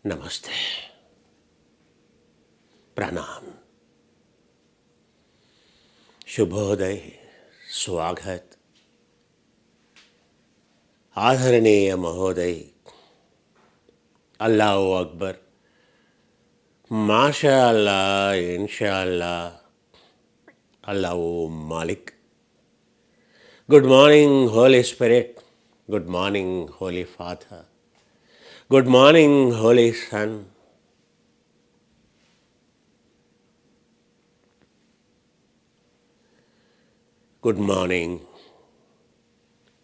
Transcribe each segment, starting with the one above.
नमस्ते, प्रणाम, शुभोदय, स्वागत, आदरणीय महोदय, अल्लाह अकबर, माशा अल्लाह, इंशाअल्लाह, अल्लाह मालिक. Good morning, Holy Spirit. Good morning, Holy Father. Good morning, Holy Son. Good morning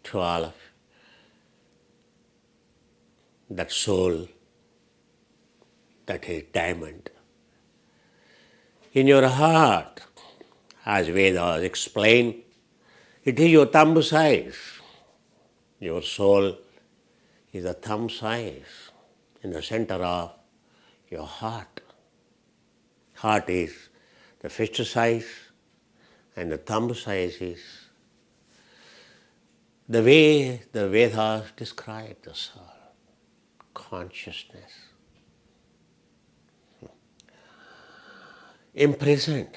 to all of that soul that is diamond. In your heart, as Vedas explain, it is your thumb size. Your soul is a thumb size in the center of your heart. Heart is the fist size and the thumb size is the way the Vedas describe the soul, consciousness, imprisoned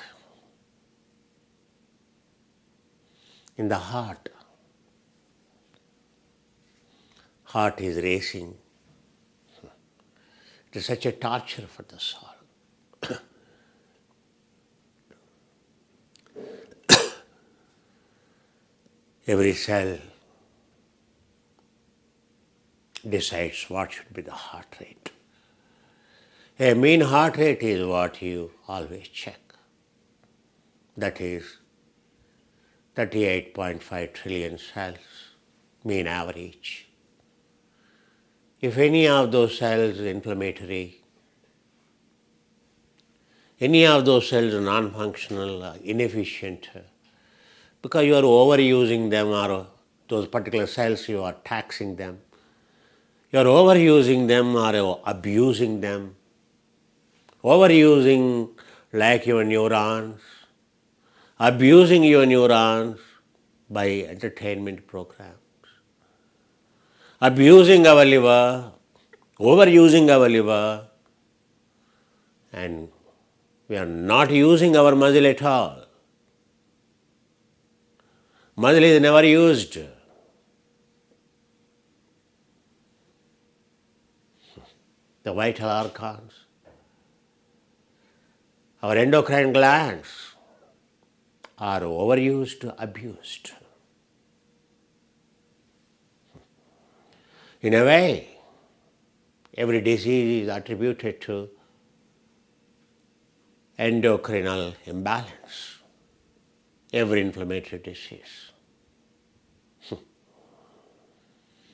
in the heart. Heart is racing. It is such a torture for the soul. Every cell decides what should be the heart rate. A mean heart rate is what you always check. That is 38.5 trillion cells, mean average. If any of those cells is inflammatory, any of those cells are non-functional, inefficient, because you are overusing them or those particular cells you are taxing them, you are overusing them or abusing them, overusing like your neurons, abusing your neurons by entertainment programs, abusing our liver, overusing our liver, and we are not using our muscle at all. Muscle is never used. The vital organs, our endocrine glands are overused, abused. In a way, every disease is attributed to endocrinal imbalance, every inflammatory disease.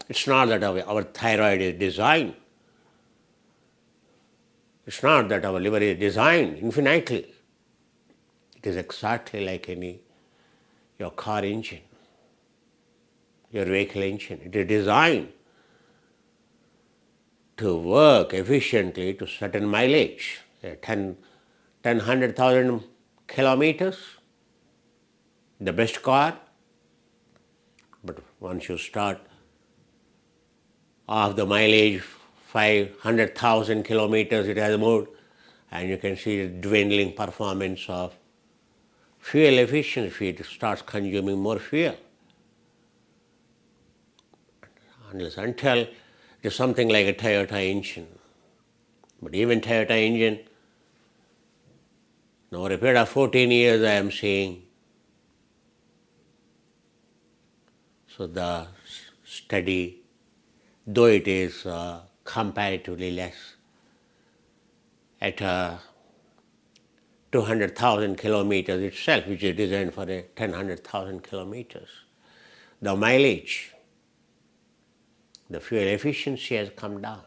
It's not that our thyroid is designed. It's not that our liver is designed infinitely. It is exactly like your car engine, your vehicle engine. It is designed to work efficiently to certain mileage, 100,000 kilometers, the best car. But once you start off the mileage 500,000 kilometers, it has moved, and you can see the dwindling performance of fuel efficiency. It starts consuming more fuel. Until it is something like a Toyota engine. But even Toyota engine, over a period of 14 years I am seeing, so the study, though it is comparatively less, at 200,000 kilometers itself, which is designed for 100,000 kilometers, the mileage, the fuel efficiency has come down.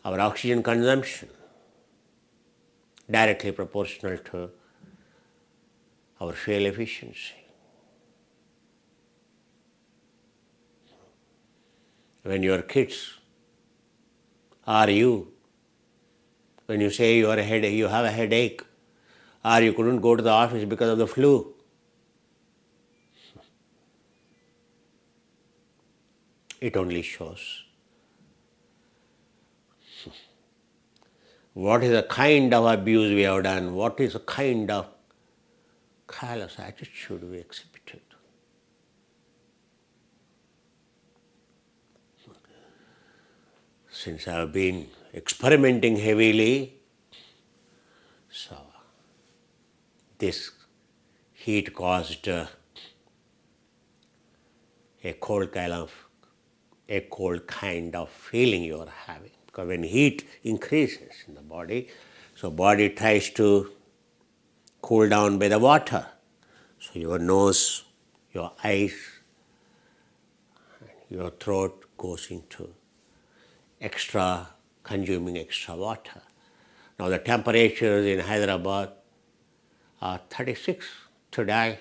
Our oxygen consumption, directly proportional to our fuel efficiency. When your kids or you, when you say you have a headache, or you couldn't go to the office because of the flu, It only shows what is the kind of abuse we have done, what is the kind of callous attitude we exhibited. Since I have been experimenting heavily, so this heat caused a cold kind of feeling you are having. Because when heat increases in the body, so body tries to cool down by the water. So your nose, your eyes, your throat goes into consuming extra water. Now the temperatures in Hyderabad are 36 today,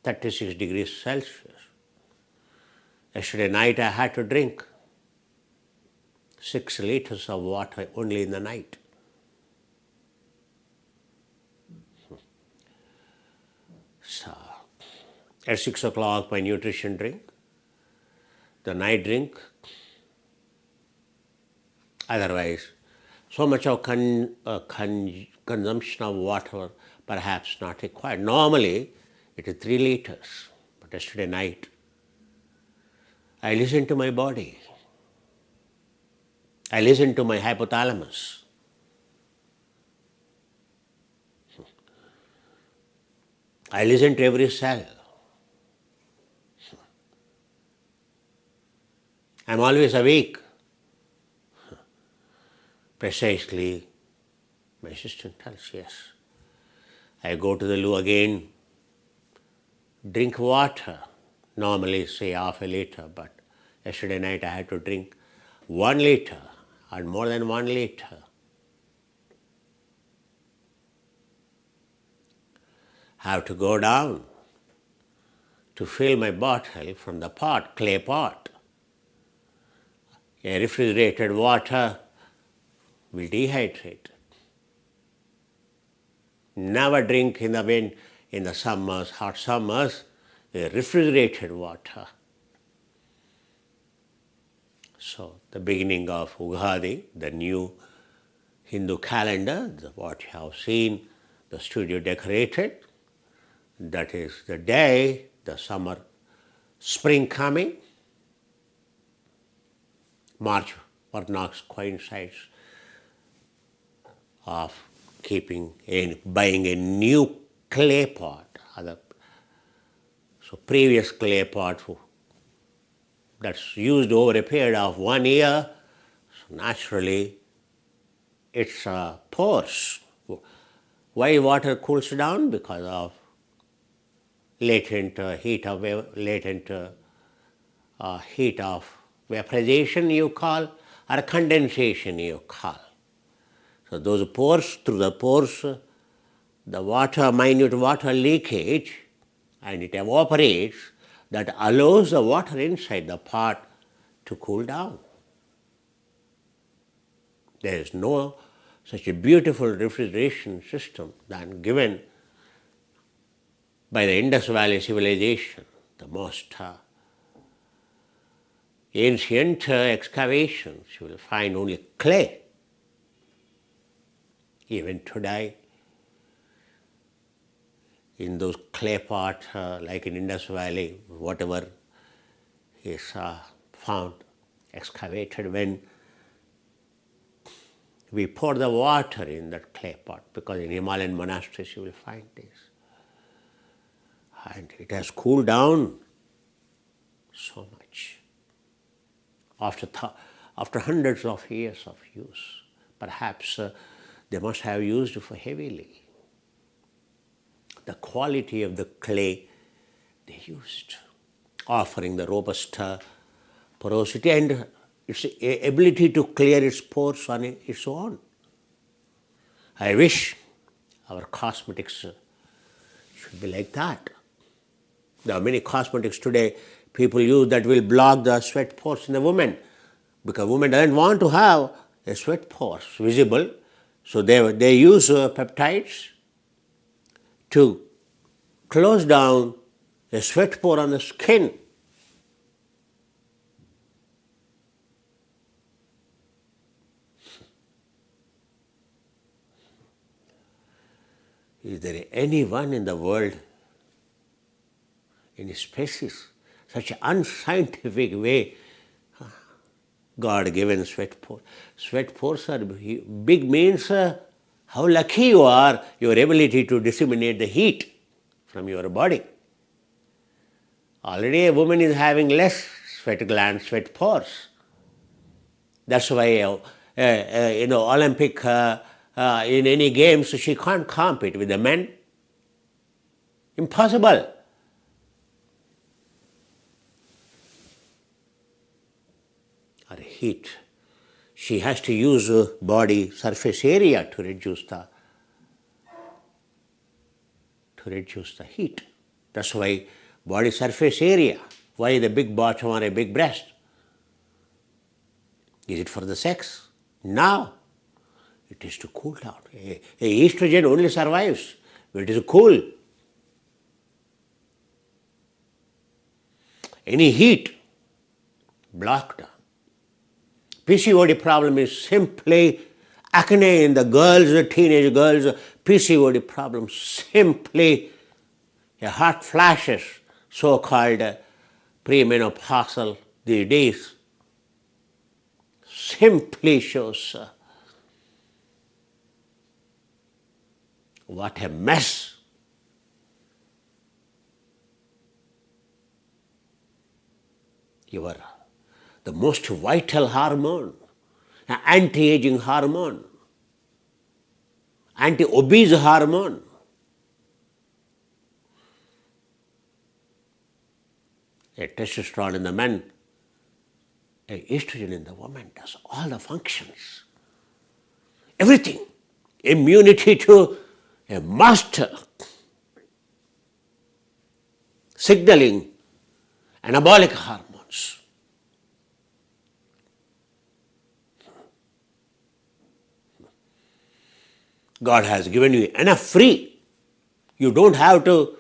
36 degrees Celsius. Yesterday night I had to drink 6 liters of water only in the night. So at 6 o'clock my nutrition drink, the night drink. Otherwise, so much of consumption of water perhaps not required. Normally, it is 3 liters, but yesterday night, I listened to my body. I listened to my hypothalamus. I listened to every cell. I am always awake. Precisely, my assistant tells, yes. I go to the loo again, drink water, normally say half a liter, but yesterday night I had to drink 1 liter and more than 1 liter. I have to go down to fill my bottle from the pot, clay pot. A refrigerated water will dehydrate. Never drink in the summers, hot summers, refrigerated water. So the beginning of Ugadi, the new Hindu calendar, what you have seen, the studio decorated, that is the day, the summer, spring coming. March Varnax coincides of buying a new clay pot. So previous clay pot that's used over a period of 1 year, so naturally it's porous. Why water cools down? Because of latent heat of vaporization you call, or condensation you call. So those pores, through the pores, the minute water leakage, and it evaporates, that allows the water inside the pot to cool down. There is no such a beautiful refrigeration system than given by the Indus Valley civilization, the most ancient excavations. You will find only clay. Even today, in those clay pots, like in Indus Valley, whatever is found, excavated, when we pour the water in that clay pot, because in Himalayan monasteries you will find this. And it has cooled down so much. After hundreds of years of use, perhaps they must have used for heavily. The quality of the clay they used, offering the robust porosity and its ability to clear its pores on its own. I wish our cosmetics should be like that. There are many cosmetics today people use that will block the sweat pores in the woman, because woman doesn't want to have a sweat pores visible, so they use peptides to close down a sweat pore on the skin. Is there anyone in the world, any species, such an unscientific way God given sweat pores? Sweat pores are big, means how lucky you are, your ability to disseminate the heat from your body. Already a woman is having less sweat glands, sweat pores. That's why Olympic in any games she can't compete with the men. Impossible. Or heat. She has to use body surface area to reduce the heat. That's why body surface area. Why the big bottom or a big breast? Is it for the sex? No. It is to cool down. A estrogen only survives when it is cool. Any heat, blocked. PCOD problem is simply acne in the girls, teenage girls. PCOD problem simply a hot flashes, so-called premenopausal these days. Simply shows what a mess. The most vital hormone, anti-aging hormone, anti-obese hormone. A testosterone in the men, a estrogen in the woman does all the functions. Everything. Immunity to a master. Signaling, anabolic hormones. God has given you enough free. You don't have to,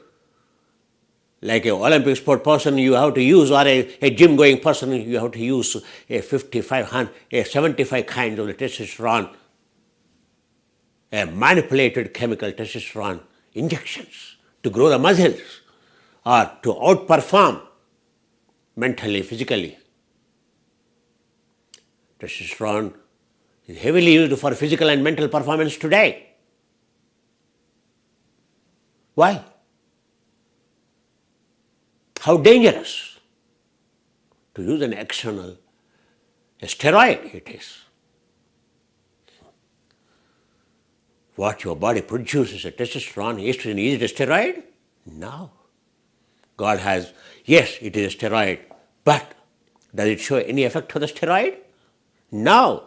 like an Olympic sport person, you have to use, or a gym going person, you have to use a 75 kinds of the testosterone, a manipulated chemical testosterone injections to grow the muscles or to outperform mentally, physically. Testosterone is heavily used for physical and mental performance today. Why? How dangerous to use an external steroid it is. What your body produces, a testosterone, estrogen, is it a steroid? No. God has, yes, it is a steroid, but does it show any effect of the steroid? No.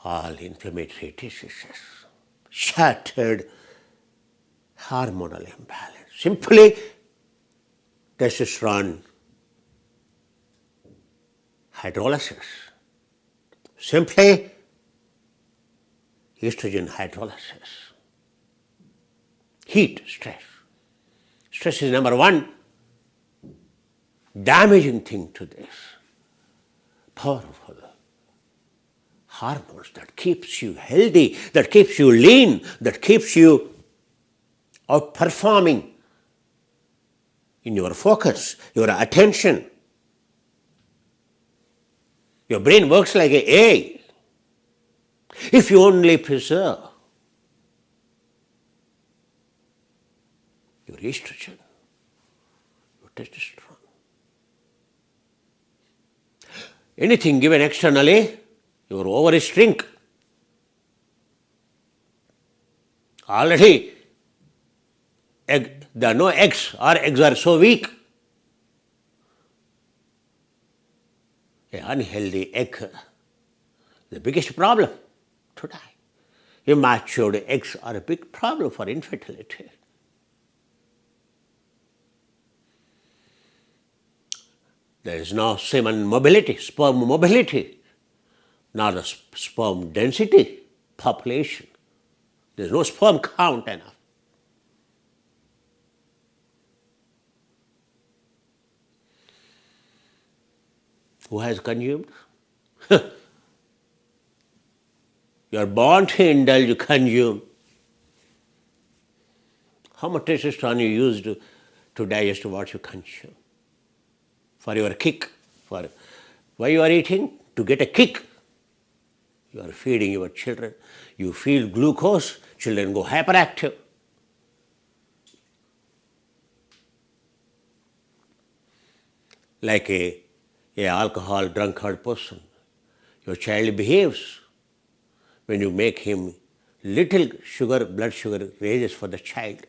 All inflammatory diseases, shattered hormonal imbalance. Simply testosterone hydrolysis. Simply estrogen hydrolysis. Heat, stress. Stress is number one damaging thing to this. Powerful hormones that keeps you healthy, that keeps you lean, that keeps you outperforming in your focus, your attention. Your brain works like an egg. If you only preserve your estrogen, your testosterone. Anything given externally, your ovaries shrink. Already, there are no eggs, or eggs are so weak. An unhealthy egg, the biggest problem today. Immature eggs are a big problem for infertility. There is no semen mobility, sperm mobility, nor the sperm density, population. There is no sperm count enough. Who has consumed? You are born to indulge, you consume. How much testosterone you use to digest what you consume? For your kick. Why you are eating? To get a kick. You are feeding your children. You feel glucose, children go hyperactive. Like a alcohol drunkard person. Your child behaves. When you make him little sugar, blood sugar raises for the child,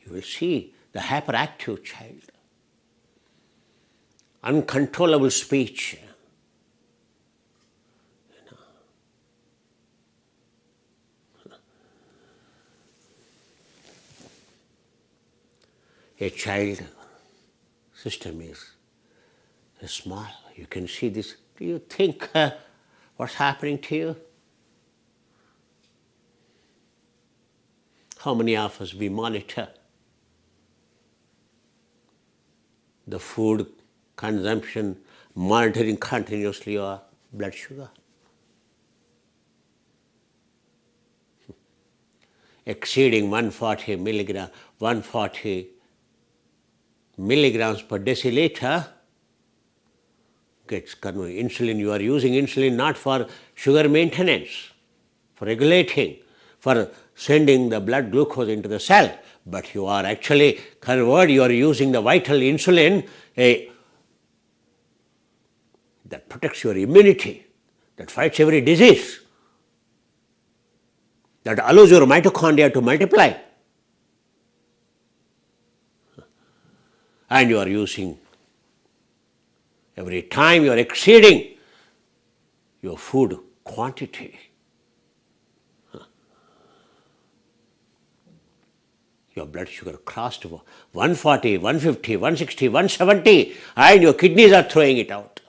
you will see the hyperactive child. Uncontrollable speech. A child system is small. You can see this. Do you think what's happening to you? How many of us we monitor the food consumption, monitoring continuously your blood sugar? Exceeding 140 milligrams per deciliter gets converted. Insulin, you are using insulin not for sugar maintenance, for regulating, for sending the blood glucose into the cell, but you are actually you are using the vital insulin that protects your immunity, that fights every disease, that allows your mitochondria to multiply. And you are using, every time you are exceeding your food quantity. Your blood sugar crossed 140, 150, 160, 170, and your kidneys are throwing it out.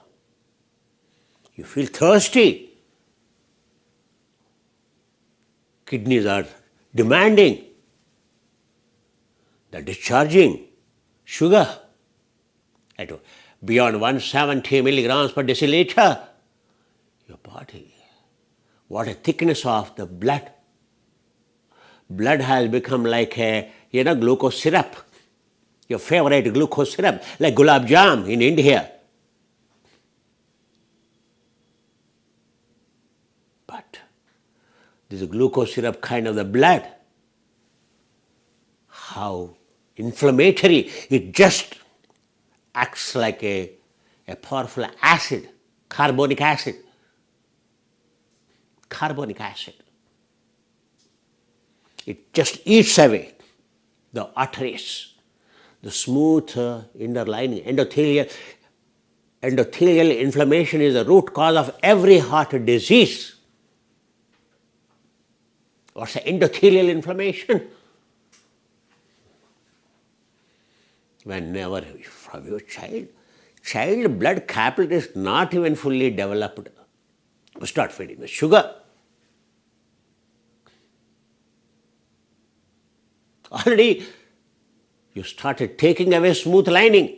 You feel thirsty. Kidneys are demanding the discharging sugar at beyond 170 milligrams per deciliter. Your body, what a thickness of the blood. Blood has become like a glucose syrup, your favorite glucose syrup, like gulab jam in India. But this glucose syrup kind of the blood, how inflammatory, it just acts like a powerful acid, carbonic acid. Carbonic acid. It just eats away the arteries, the smooth inner lining. Endothelial inflammation is the root cause of every heart disease. What's the endothelial inflammation? Whenever from your child blood capillary is not even fully developed, you start feeding the sugar. Already you started taking away smooth lining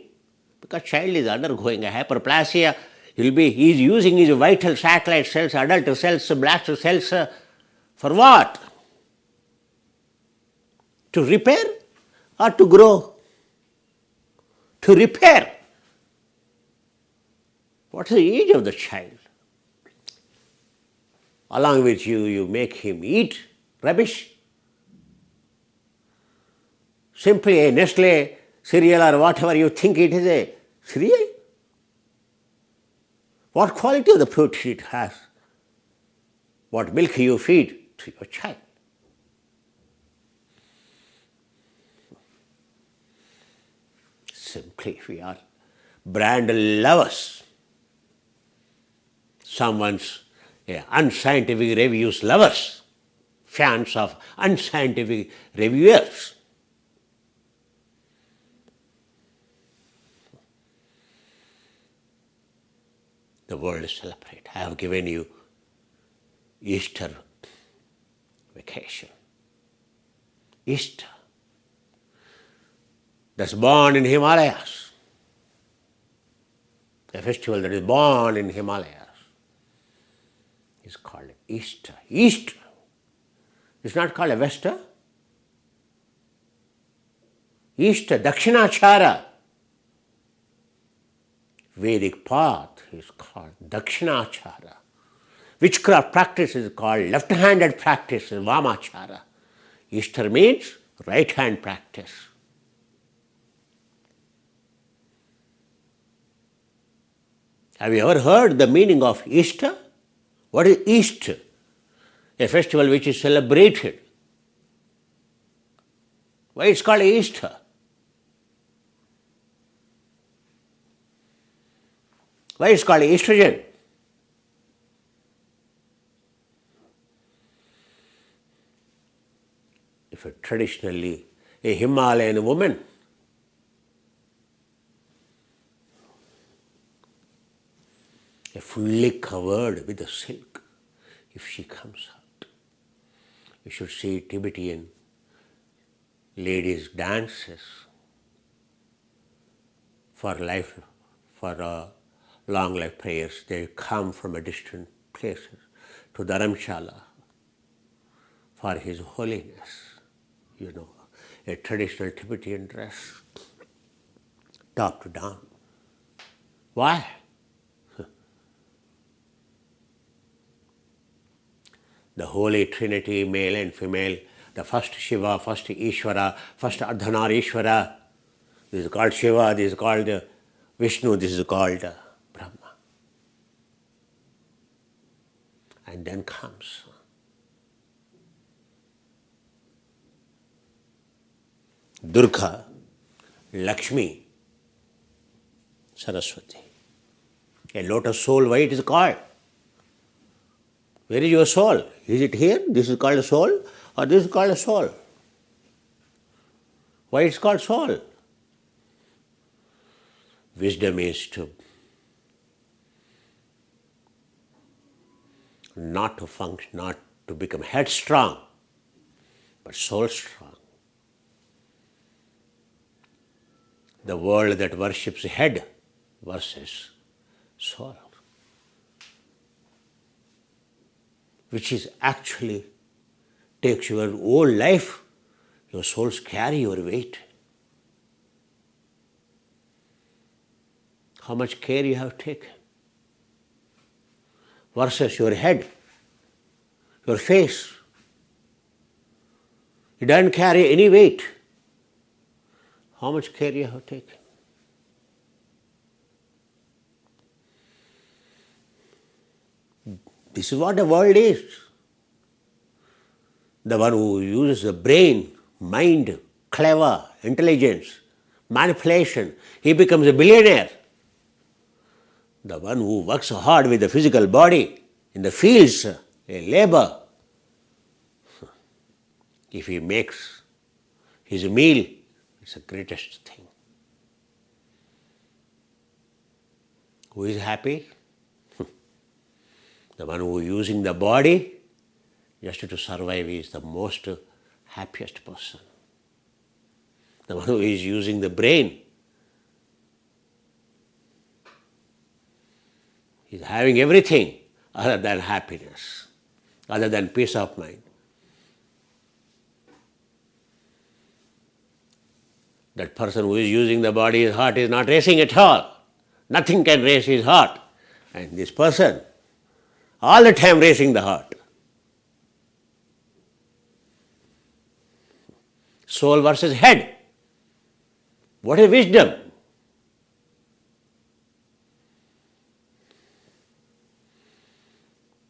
because child is undergoing a hyperplasia. He's using his vital satellite cells, adult cells, blast cells for what? To repair or to grow? To repair. What is the age of the child? Along with you make him eat rubbish. Simply a Nestle cereal or whatever you think it is a cereal. What quality of the protein it has? What milk you feed to your child? Simply we are brand lovers. Someone's unscientific reviews lovers, fans of unscientific reviewers. The world is celebrated. I have given you Easter vacation. Easter. That's born in Himalayas. a festival that is born in Himalayas, is called Easter. East. It's not called a Wester. Easter, Dakshinachara. Vedic path is called Dakshinachara. Witchcraft practice is called left-handed practice, Vamachara. Easter means right-hand practice. Have you ever heard the meaning of Easter? What is Easter? A festival which is celebrated. Why it's called Easter? Why it's called estrogen? If traditionally a Himalayan woman fully covered with the silk, if she comes out, you should see Tibetan ladies' dances for life, for long life prayers. They come from a distant places to Dharamshala for His Holiness. A traditional Tibetan dress, top to down. Why? The Holy Trinity, male and female, the first Shiva, first Ishvara, first Ardhanarishvara. This is called Shiva, this is called Vishnu, this is called Brahma. And then comes Durga, Lakshmi, Saraswati. A lotus soul, why it is called? Where is your soul? Is it here? This is called a soul, or this is called a soul? Why it's called soul? Wisdom is to not to function, not to become headstrong, but soul strong. The world that worships head versus soul, which is actually takes your whole life, your souls carry your weight. How much care you have taken versus your head, your face. It doesn't carry any weight. How much care you have taken? This is what the world is. The one who uses the brain, mind, clever, intelligence, manipulation, he becomes a billionaire. The one who works hard with the physical body, in the fields, a labor, if he makes his meal, it's the greatest thing. Who is happy? The one who is using the body just to survive is the most happiest person. The one who is using the brain is having everything other than happiness, other than peace of mind. That person who is using the body, his heart is not racing at all. Nothing can race his heart. And this person, all the time racing the heart. Soul versus head. What is wisdom?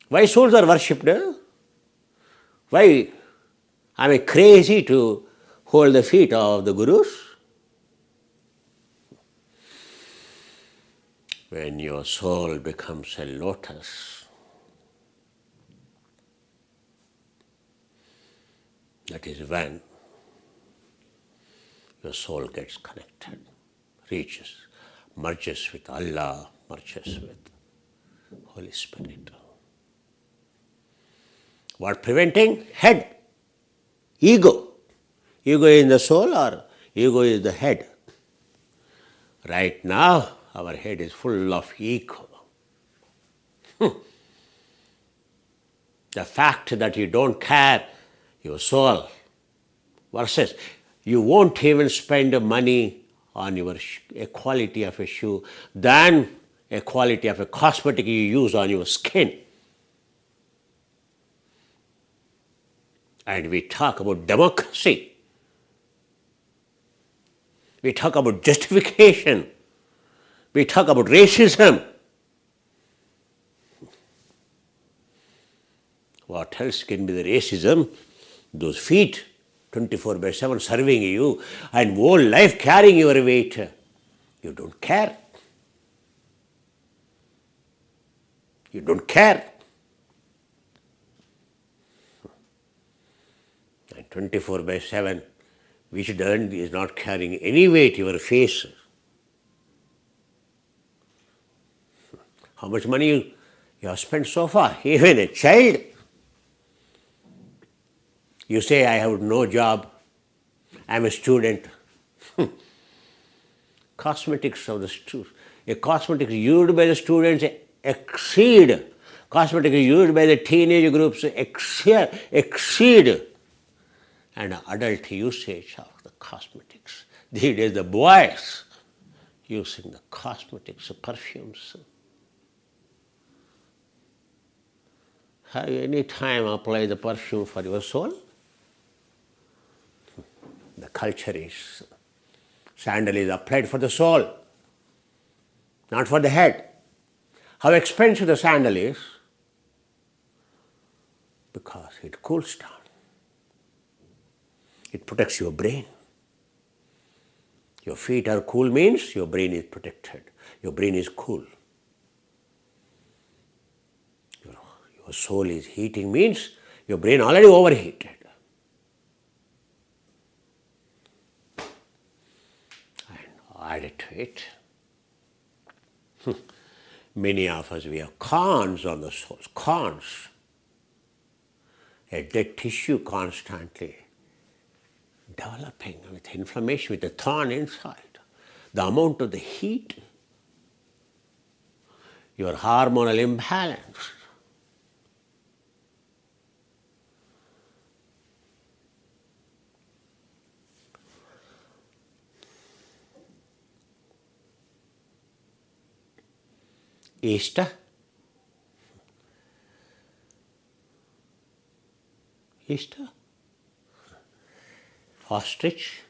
Why souls are worshipped? Why am I crazy to hold the feet of the gurus? When your soul becomes a lotus, that is when your soul gets connected, reaches, merges with Allah, merges with Holy Spirit. What preventing? Head. Ego. Ego is in the soul or ego is the head? Right now, Our head is full of ego. The fact that you don't care your soul versus you won't even spend money on your a quality of a shoe than a quality of a cosmetic you use on your skin. And we talk about democracy. We talk about justification. We talk about racism. What else can be the racism? Those feet 24/7 serving you and whole life carrying your weight. You don't care. You don't care. And 24/7, which is not carrying any weight, your face. How much money you have spent so far? Even a child. You say, I have no job, I'm a student. Cosmetics of the students, a cosmetics used by the students exceed, cosmetics used by the teenage groups exceed an adult usage of the cosmetics. These days the boys using the cosmetics, perfumes. Have you any time applied the perfume for your soul? The culture is, sandal is applied for the soul, not for the head. How expensive the sandal is? Because it cools down. It protects your brain. Your feet are cool means your brain is protected. Your brain is cool. Your soul is heating means your brain already overheated. Added to it, many of us, we have corns on the soul, corns, a dead tissue constantly developing with inflammation, with a thorn inside. The amount of the heat, your hormonal imbalance. Easter, ostrich.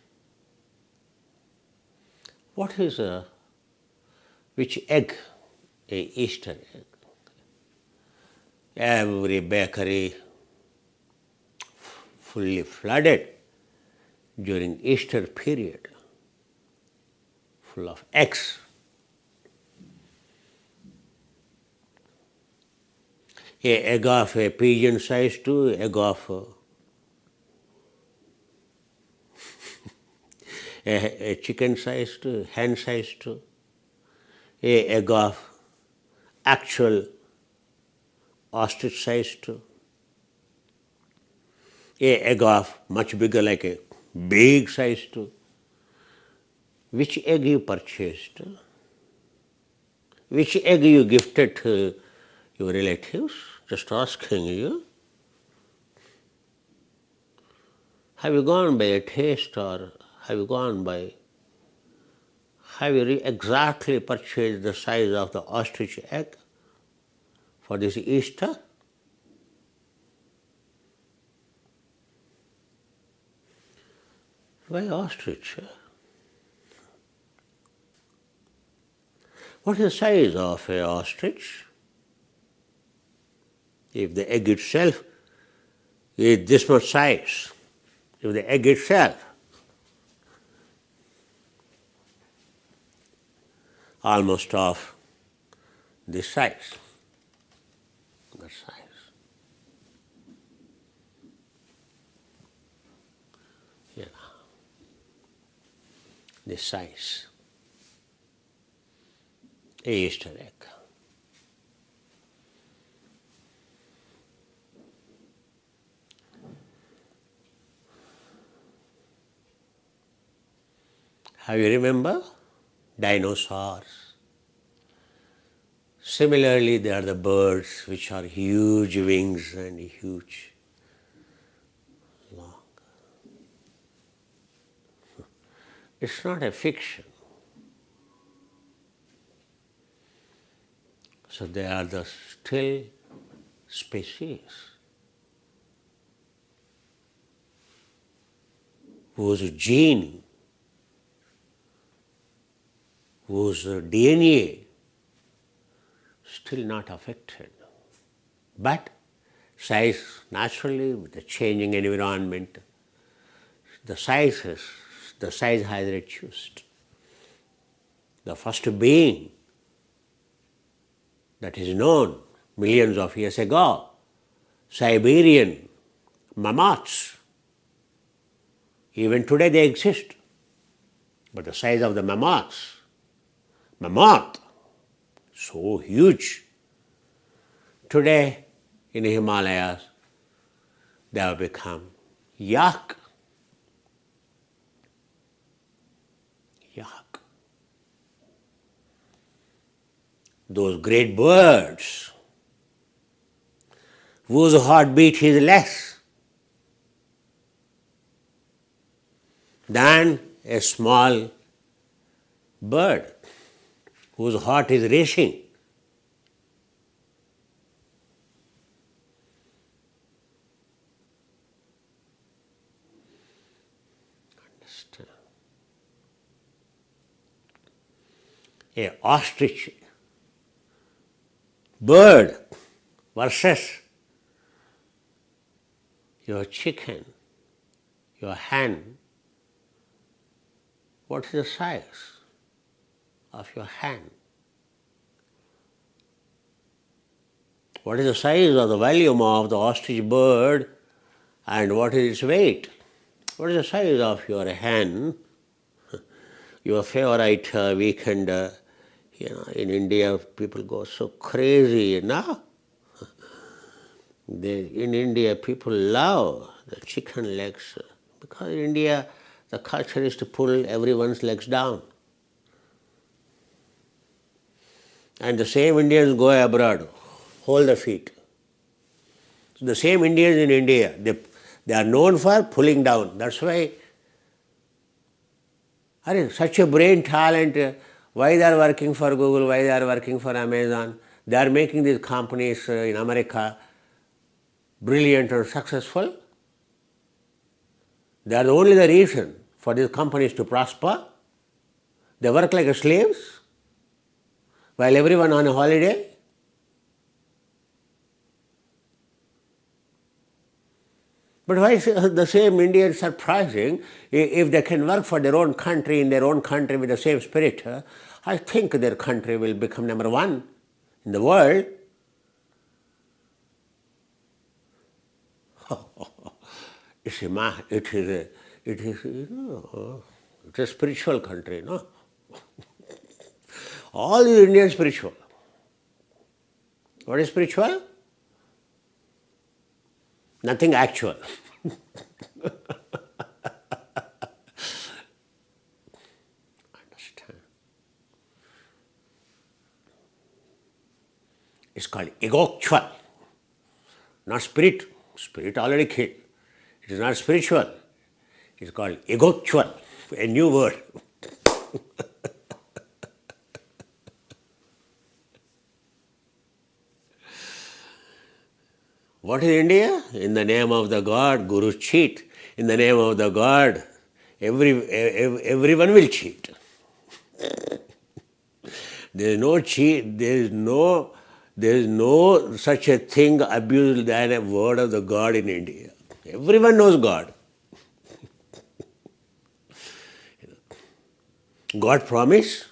What is which egg? A Easter egg. Every bakery fully flooded during Easter period, full of eggs. A egg of a pigeon size to egg of a chicken size to hen size to a egg of actual ostrich size to a egg of much bigger like a big size to. Which egg you purchased? Which egg you gifted to your relatives? Just asking you. Have you gone by a taste or have you gone by, have you exactly purchased the size of the ostrich egg for this Easter? Why ostrich? What is the size of an ostrich? If the egg itself is this much size, if the egg itself almost of this size, that size. Yeah. This size. A Easter egg. Have you remember? Dinosaurs. Similarly, there are the birds which are huge wings and huge long. It's not a fiction. So they are the still species whose gene, whose DNA still not affected. But size, naturally, with the changing environment, the size has reduced. The first being that is known millions of years ago, Siberian mammoths, even today they exist. But the size of the mammoth, so huge. Today in the Himalayas, they have become yak. Those great birds whose heartbeat is less than a small bird whose heart is racing. Understand? A ostrich bird versus your chicken, your hen. What is the size of your hen? What is the size or the volume of the ostrich bird and what is its weight? What is the size of your hen? Your favorite weekend, in India people go so crazy, in India people love the chicken legs because in India the culture is to pull everyone's legs down. And the same Indians go abroad, hold the feet. So the same Indians in India, they are known for pulling down. That's why such a brain talent, why they are working for Google, why they are working for Amazon. They are making these companies in America brilliant or successful. They are only the reason for these companies to prosper. They work like slaves while everyone on a holiday. But why is the same Indians surprising? If they can work for their own country, in their own country with the same spirit, I think their country will become number one in the world. It is a spiritual country, no? All the Indians spiritual. What is spiritual? Nothing actual. Understand? It's called egoctual, not spirit. Spirit already killed. It is not spiritual. It's called egoctual, a new word. What is India? In the name of the God, gurus cheat. In the name of the God, everyone will cheat. There is no cheat. There is no such a thing abused than a word of the God in India. Everyone knows God. God promise.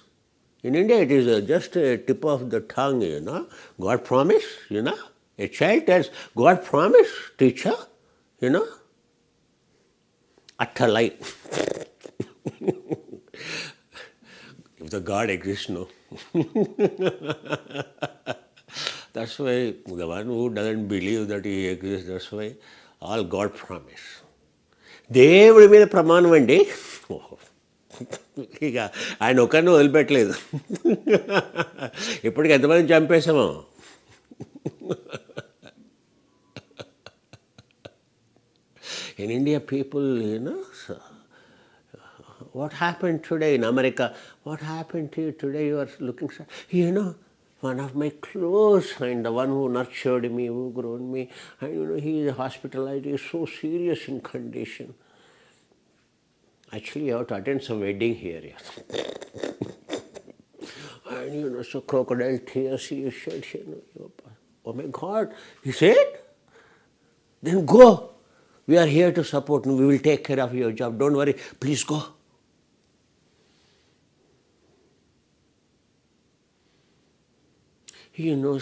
In India, it is just a tip of the tongue, God promise, A child tells, God promise, teacher, Utter lie. If the God exists, no. That's why the one who doesn't believe that he exists, that's why all God promise. They will be the Praman one day. ఇక ఆయన ఒక్కరిని వదిలిపెట్టలేదు. ఇప్పటికి ఎంతమంది చంపేశామో. In India, people, so what happened today in America? What happened to you today? You are looking, one of my close friend, the one who nurtured me, who grown me, and he is hospitalized. He is so serious in condition. Actually, you have to attend some wedding here. Yes. And so crocodile tears he shed. Oh my God! He said, then go. We are here to support you. We will take care of your job. Don't worry. Please go.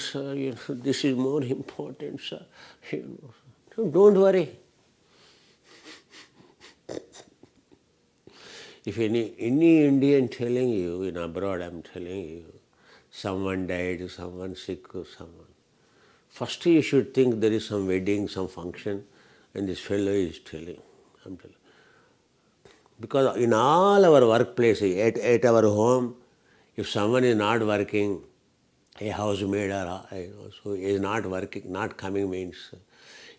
Sir, this is more important, sir. Don't worry. If any Indian telling you in abroad, I'm telling you, someone died, someone sick, someone. First you should think there is some wedding, some function, and this fellow is telling. I'm telling. Because in all our workplaces, at our home, if someone is not working, a housemaid or so is not working, not coming means,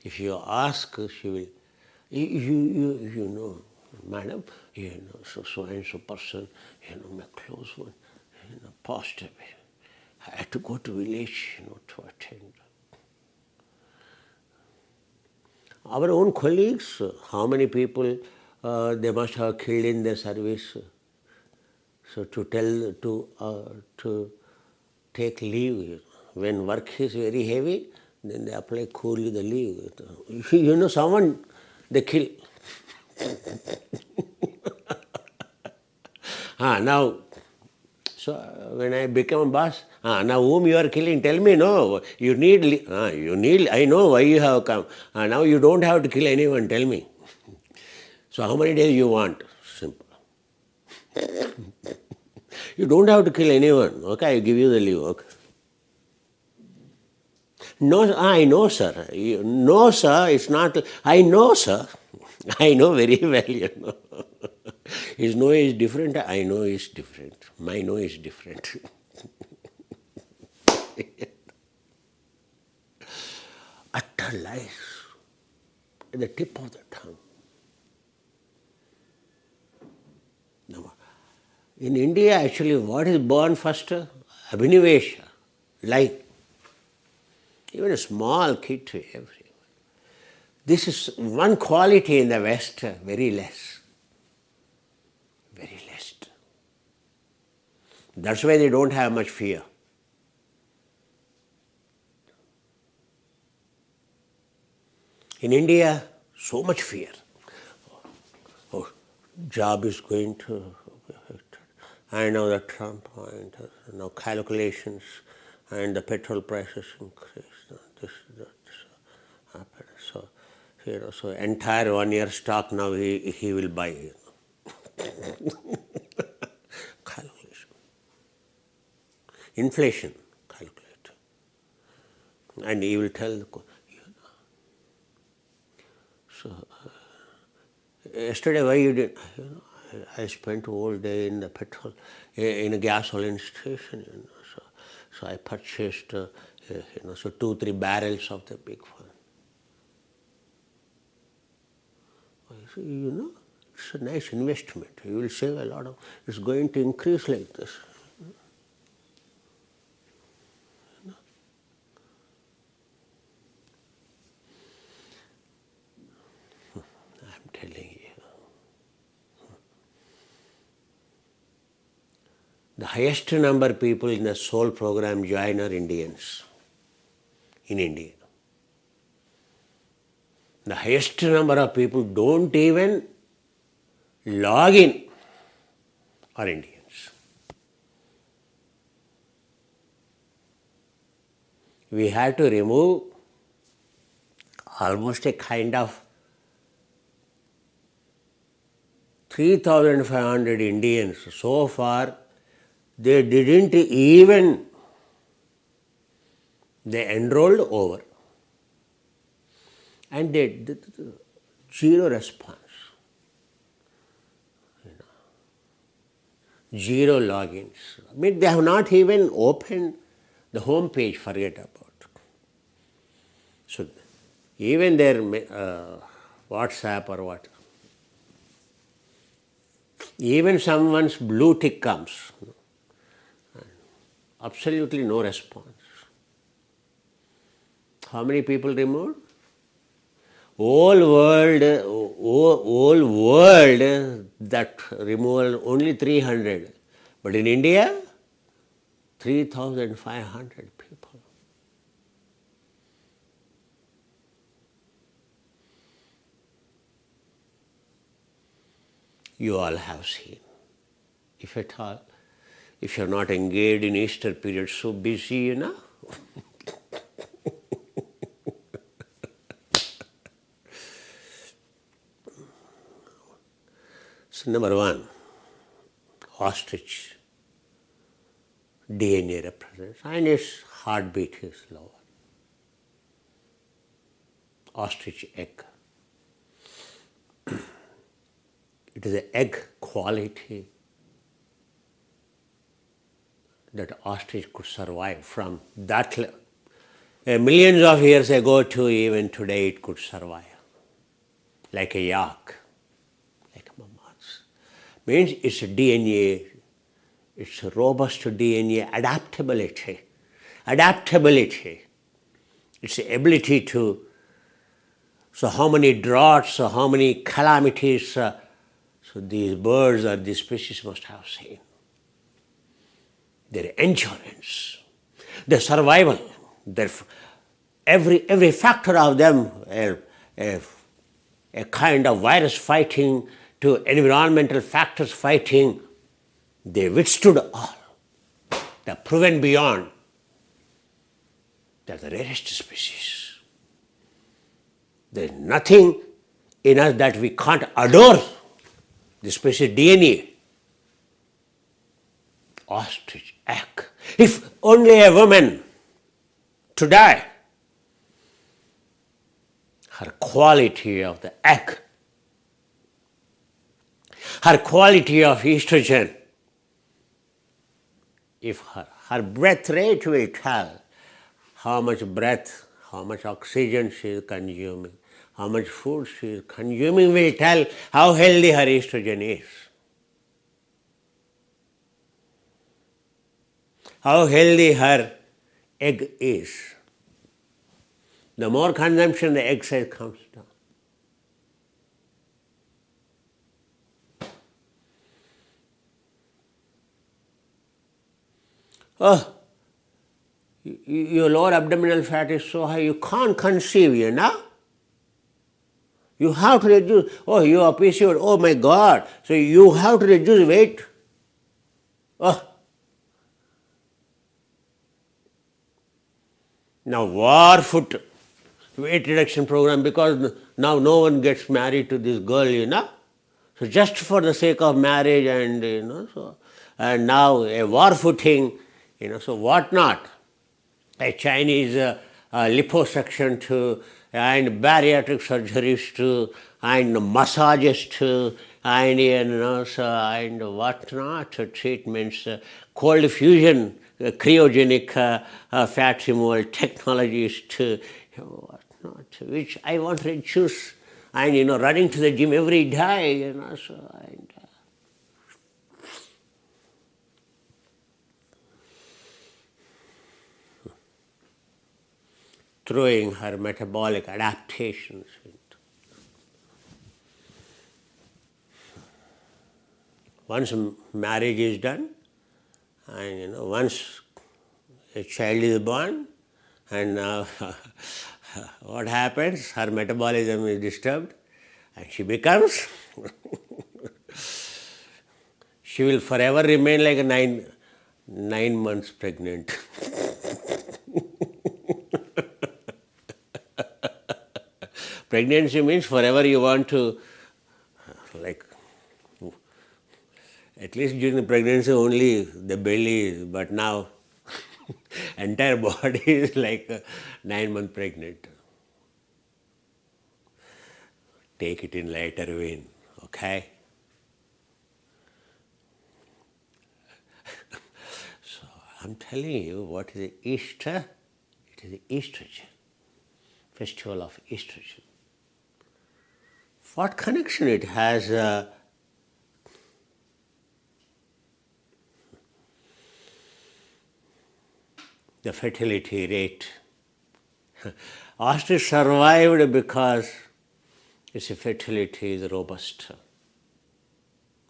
if you ask, she will, you know, madam, so and so person, my close one, passed away. I had to go to village, to attend. Our own colleagues, how many people they must have killed in their service. So to take leave, when work is very heavy, then they apply coolly the leave. Someone they kill. Now, so when I become a boss, now whom you are killing, tell me, no, you need, I know why you have come. Now you don't have to kill anyone, tell me. So how many days you want? Simple. You don't have to kill anyone, okay, I give you the leave, okay. No, I know, sir. No, sir, it's not, I know, sir. I know very well, His no is different, I know is different. My no is different. Utter lies at the tip of the tongue. Now, in India, actually, what is born first? Abhinivesha, lie. Even a small kid to everyone. This is one quality in the West, very less. Very less. That's why they don't have much fear. In India, so much fear. Oh, job is going to, I know the Trump point, now calculations, and the petrol prices increase. So, so entire 1 year stock now he will buy. Calculation. Inflation, calculate. And he will tell the. So, yesterday why you did? I spent all day in the petrol, in a gasoline station. So I purchased, so 2-3 barrels of the big one. It's a nice investment. You will save a lot of. It's going to increase like this. I'm telling you. The highest number of people in the soul program join are Indians in India. The highest number of people don't even log in are Indians. We have to remove almost a kind of 3,500 Indians. So far, they didn't even, they enrolled over. And they did zero response. Zero logins. I mean, they have not even opened the home page, forget about it. So, even their WhatsApp or what, even someone's blue tick comes, absolutely no response. How many people removed? Whole world that removal only 300. But in India, 3,500 people. You all have seen. If at all, if you're not engaged in Easter period, so busy, you know. So number one, ostrich DNA represents, and its heartbeat is lower. Ostrich egg. It is the egg quality that ostrich could survive from that millions of years ago to even today it could survive. Like a yak, like mammoths. Means its DNA, its robust DNA, adaptability, its ability to, so how many droughts, so how many calamities, so these birds or these species must have seen. Their endurance, their survival, their every factor of them, a kind of virus fighting to environmental factors fighting, they withstood all. They're proven beyond. They're the rarest species. There's nothing in us that we can't adore. The species DNA. Ostrich egg. If only a woman to die, her quality of the egg, her quality of estrogen, if her breath rate will tell how much breath, how much oxygen she is consuming, how much food she is consuming will tell how healthy her estrogen is. How healthy her egg is. The more consumption, the egg size comes down. Oh, your lower abdominal fat is so high, you can't conceive, you know. You have to reduce. Oh, you are PCOD. Oh my God. So you have to reduce weight. Oh. Now Warfoot weight reduction program, because now no one gets married to this girl, you know. So just for the sake of marriage and, you know, so, and now a Warfooting, you know, so what not? A Chinese liposuction to, and bariatric surgeries to, and massages to, and, you know, so, and what not, treatments, cold fusion, cryogenic fat removal technologies to, what not, which I want to choose, and, you know, running to the gym every day, you know, so, and, throwing her metabolic adaptations into. Once marriage is done, and, you know, once a child is born, and now what happens? Her metabolism is disturbed, and she becomes. She will forever remain like a nine months pregnant. Pregnancy means forever you want to, like, at least during the pregnancy only the belly, but now entire body is like a 9-month pregnant. Take it in lighter vein, okay? I'm telling you, what is Easter? It is estrogen, festival of estrogen. What connection it has? The fertility rate. Ostrich survived because its fertility is robust,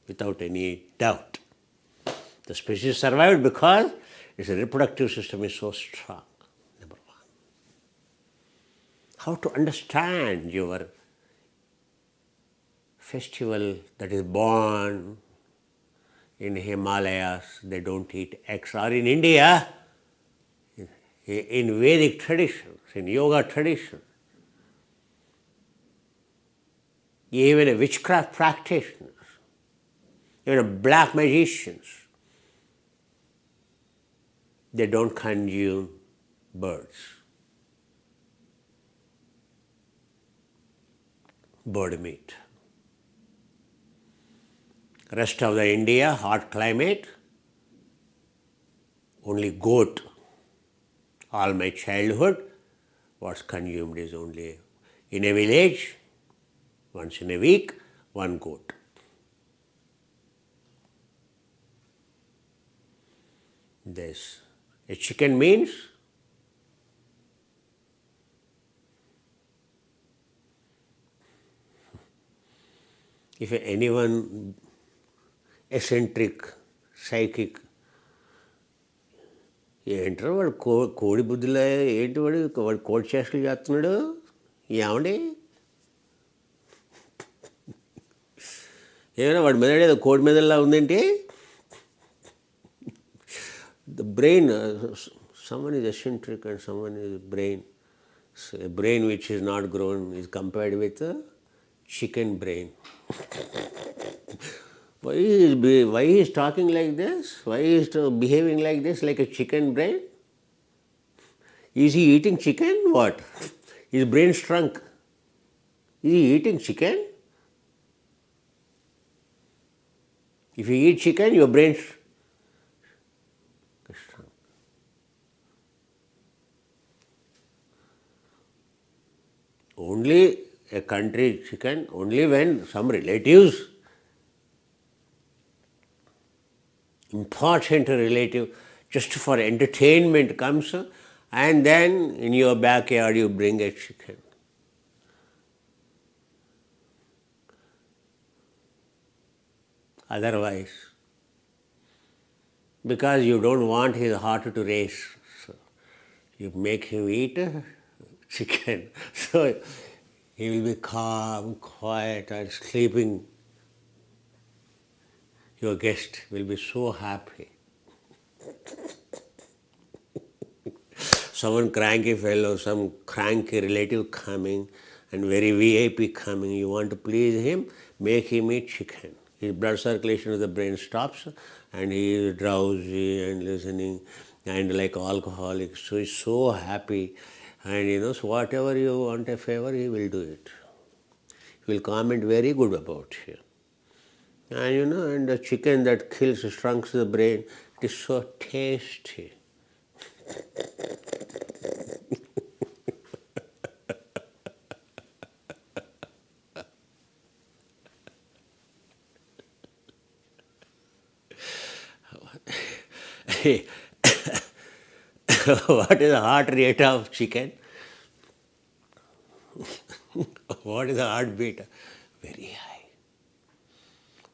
without any doubt. The species survived because its reproductive system is so strong, number one. How to understand your festival that is born in Himalayas, they don't eat eggs, or in India, in Vedic traditions, in yoga traditions, even witchcraft practitioners, even black magicians, they don't consume birds, bird meat. Rest of the India, hot climate, only goat. All my childhood, what's consumed is only in a village, once in a week, one goat. This. A chicken means if anyone eccentric, psychic, ఏంటారు వాడు కోడి బుద్ధిలో ఏంటి వాడు కోడి చేష్టలు చేస్తున్నాడు ఏమండి ఏమైనా వాడి మీద ఏదో కోడి మీదలా ఉందేంటి the brain, someone is eccentric and someone is brain. So a brain which is not grown is compared with a chicken brain. Why he is talking like this? Why he is behaving like this, like a chicken brain? Is he eating chicken? What? His brain shrunk. Is he eating chicken? If you eat chicken, your brain shrunk. Only a country chicken, only when some relatives, important relative, just for entertainment comes, and then in your backyard you bring a chicken. Otherwise, because you don't want his heart to race, so you make him eat chicken. So he will be calm, quiet, and sleeping. Your guest will be so happy. Someone cranky fellow, some cranky relative coming, and very VIP coming, you want to please him, make him eat chicken. His blood circulation of the brain stops, and he is drowsy and listening, and like alcoholic, so he's so happy. And so whatever you want a favor, he will do it. He will comment very good about you. And and the chicken that kills, shrinks the brain, it is so tasty. What is the heart rate of chicken? What is the heartbeat? Very high.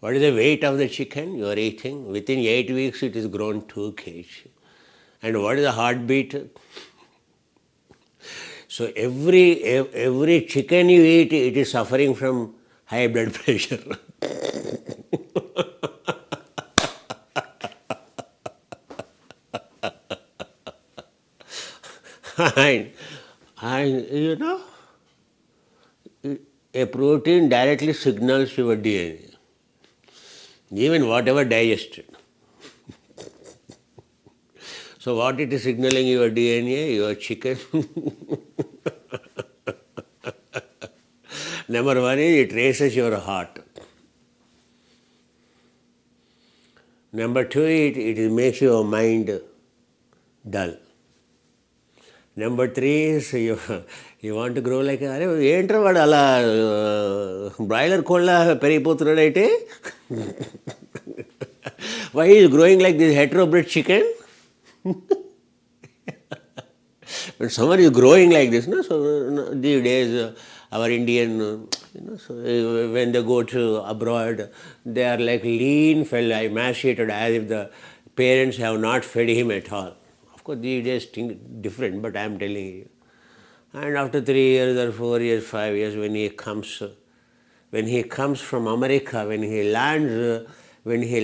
What is the weight of the chicken you are eating? Within 8 weeks it is grown 2 kg. And what is the heartbeat? So every chicken you eat, it is suffering from high blood pressure. and a protein directly signals your DNA, even whatever digested. So what it is signaling your DNA, your chicken? Number one is it races your heart. Number two, it makes your mind dull. Number 3 is you want to grow like అరే ఏంట్రా వాడు అలా broiler కోళ్ళ పెరిగిపోతున్నాడైతే why is growing like this heterobred chicken? When someone is growing like this, no? So these days our Indian, so when they go to abroad, they are like lean fella, emaciated, as if the parents have not fed him at all. Of course, these days things different, but I am telling you. And after 3 years or 4 years, 5 years, when he comes from America, when he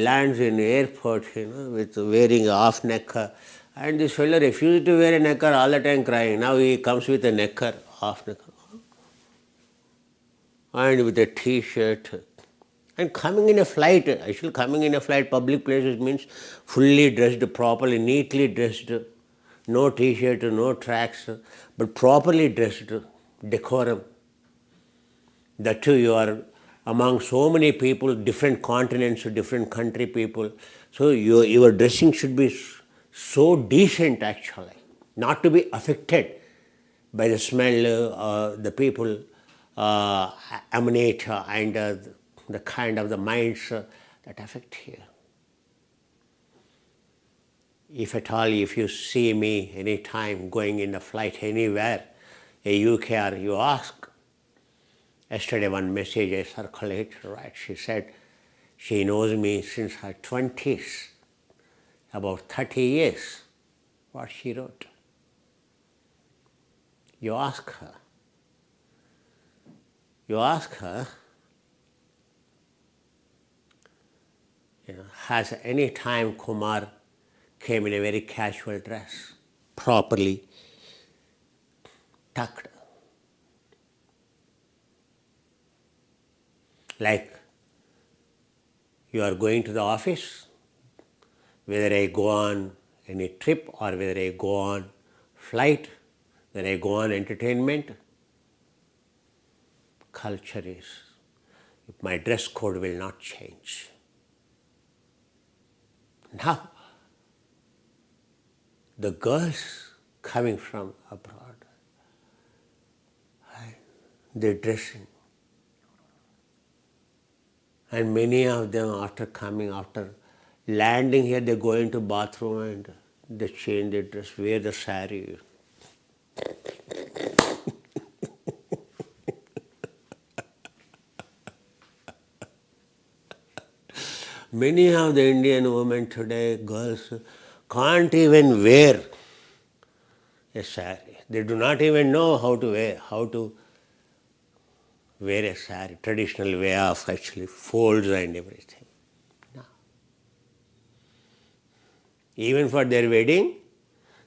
lands in airport, with wearing a half necker, and this fellow refused to wear a necker, all the time crying. Now he comes with a necker, half necker, and with a t-shirt. And coming in a flight, actually coming in a flight, public places means fully dressed, properly, neatly dressed, no t-shirt, no tracks, but properly dressed, decorum. That too, you are among so many people, different continents, different country people. So your dressing should be so decent actually, not to be affected by the smell the people emanate and the kind of the minds that affect you. If at all, if you see me any time going in the flight anywhere, a UK, or you ask. Yesterday one message I circulated, right? She said she knows me since her 20s, about 30 years. What she wrote. You ask her, has any time Kumar came in a very casual dress, properly tucked, like you are going to the office, whether I go on any trip or whether I go on flight, whether I go on entertainment, culture is, my dress code will not change. Now, the girls coming from abroad, they're dressing. And many of them after landing here, they go into bathroom and they change their dress, wear the sari. Many of the Indian women today, girls, can't even wear a sari. They do not even know how to wear a sari, traditional way of actually folds and everything. No. Even for their wedding,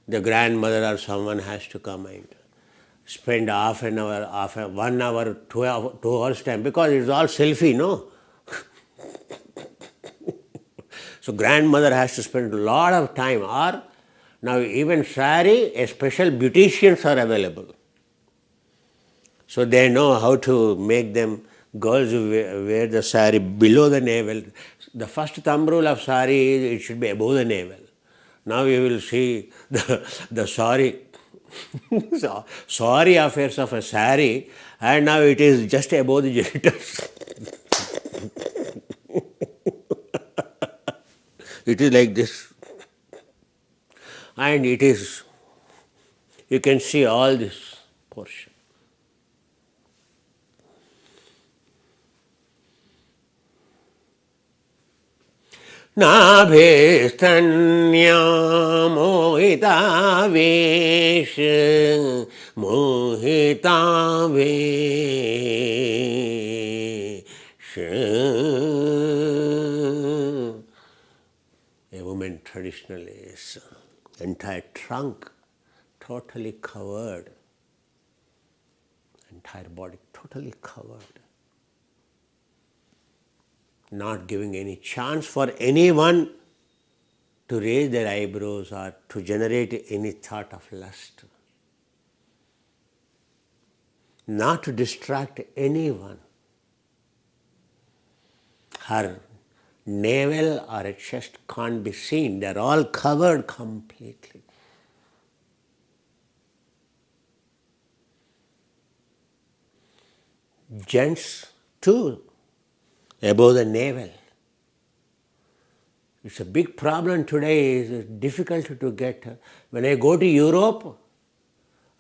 the grandmother or someone has to come and spend half an hour, 1 hour, 2 hours time, because it's all selfie, no? So grandmother has to spend a lot of time, or now even sari, a special beauticians are available. So they know how to make them, girls wear the sari below the navel. The first thumb rule of sari is it should be above the navel. Now you will see the sorry affairs of a sari, and now it is just above the genitals. It is like this. And it is, you can see all this portion. नाभेस्तन्या मोहितावेश मोहितावेश. A woman traditionally is entire trunk totally covered, entire body totally covered, not giving any chance for anyone to raise their eyebrows or to generate any thought of lust, not to distract anyone. Her navel or her chest can't be seen, they're all covered completely. gents too, above the navel. It's a big problem today. It's difficult to get. When I go to Europe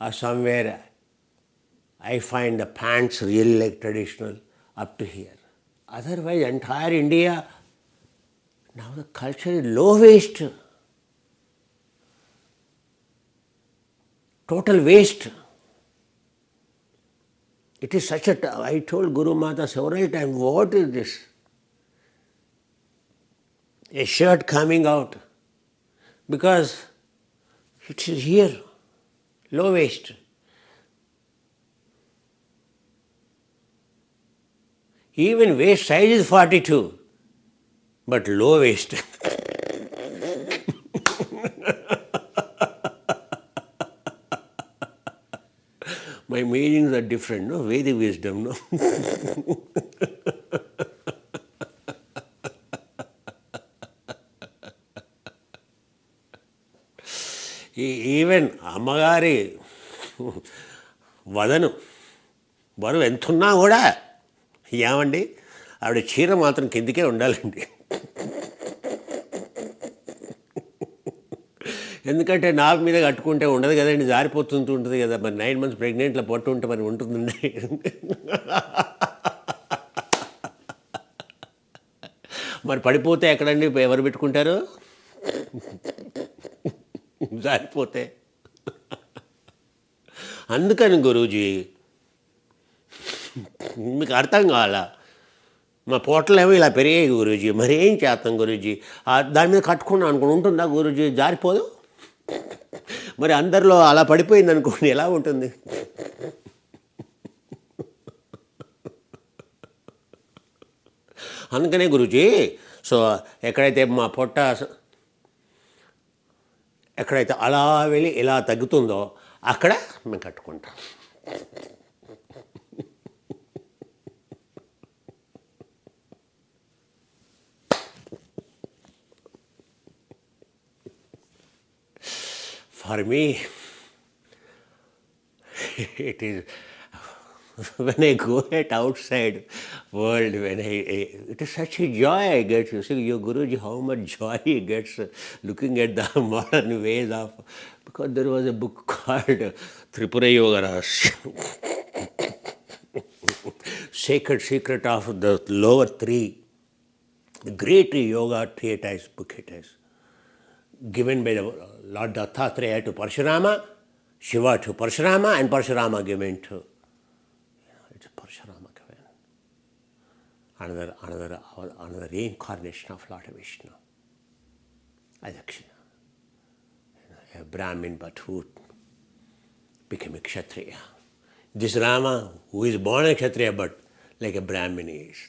or somewhere, I find the pants really like traditional up to here. Otherwise, entire India, now the culture is low waist, total waist. It is such a, I told Guru Mata several times, what is this? A shirt coming out, because it is here, low waist. Even waist size is 42, but low waist. My meanings are different, no? Vedic wisdom, no? Even అమ్మగారి వదను బరువు ఎంతున్నా కూడా ఏమండి ఆవిడ చీర మాత్రం కిందికే ఉండాలండి. ఎందుకంటే నాకు మీద కట్టుకుంటే ఉండదు కదండి, జారిపోతుంటూ ఉంటుంది కదా. మరి 9 months ప్రెగ్నెంట్లో పొట్టు ఉంటే మరి ఉంటుందండి. మరి పడిపోతే ఎక్కడండి ఎవరు పెట్టుకుంటారు? జారిపోతే. అందుకని గురూజీ మీకు అర్థం కావాలా, మా పొట్టలేమో ఇలా పెరిగాయి గురూజీ, మరి ఏం చేస్తాం గురూజీ? దాని మీద కట్టుకున్నాను అనుకుని ఉంటుందా గురూజీ? జారిపోదు. మరి అందరిలో అలా పడిపోయింది అనుకోండి, ఎలా ఉంటుంది? అందుకనే గురూజీ, సో ఎక్కడైతే మా పొట్ట ఎక్కడైతే అలా వెళ్ళి ఇలా తగ్గుతుందో అక్కడ మేము కట్టుకుంటాం. For me, it is when I go at outside world, it is such a joy I get. You see, your Guruji, how much joy he gets looking at the modern ways of, because there was a book called Tripura Yoga Rahasya, Sacred Secret of the Lower Three, the great yoga treatise book it is, given by the Lord Dattatreya to Parshurama, Shiva to Parshurama, and Parshurama given to, it's Parshurama given. Another reincarnation of Lord Vishnu, Adakshina, a Brahmin but who became a Kshatriya. This Rama, who is born a Kshatriya but like a Brahmin, is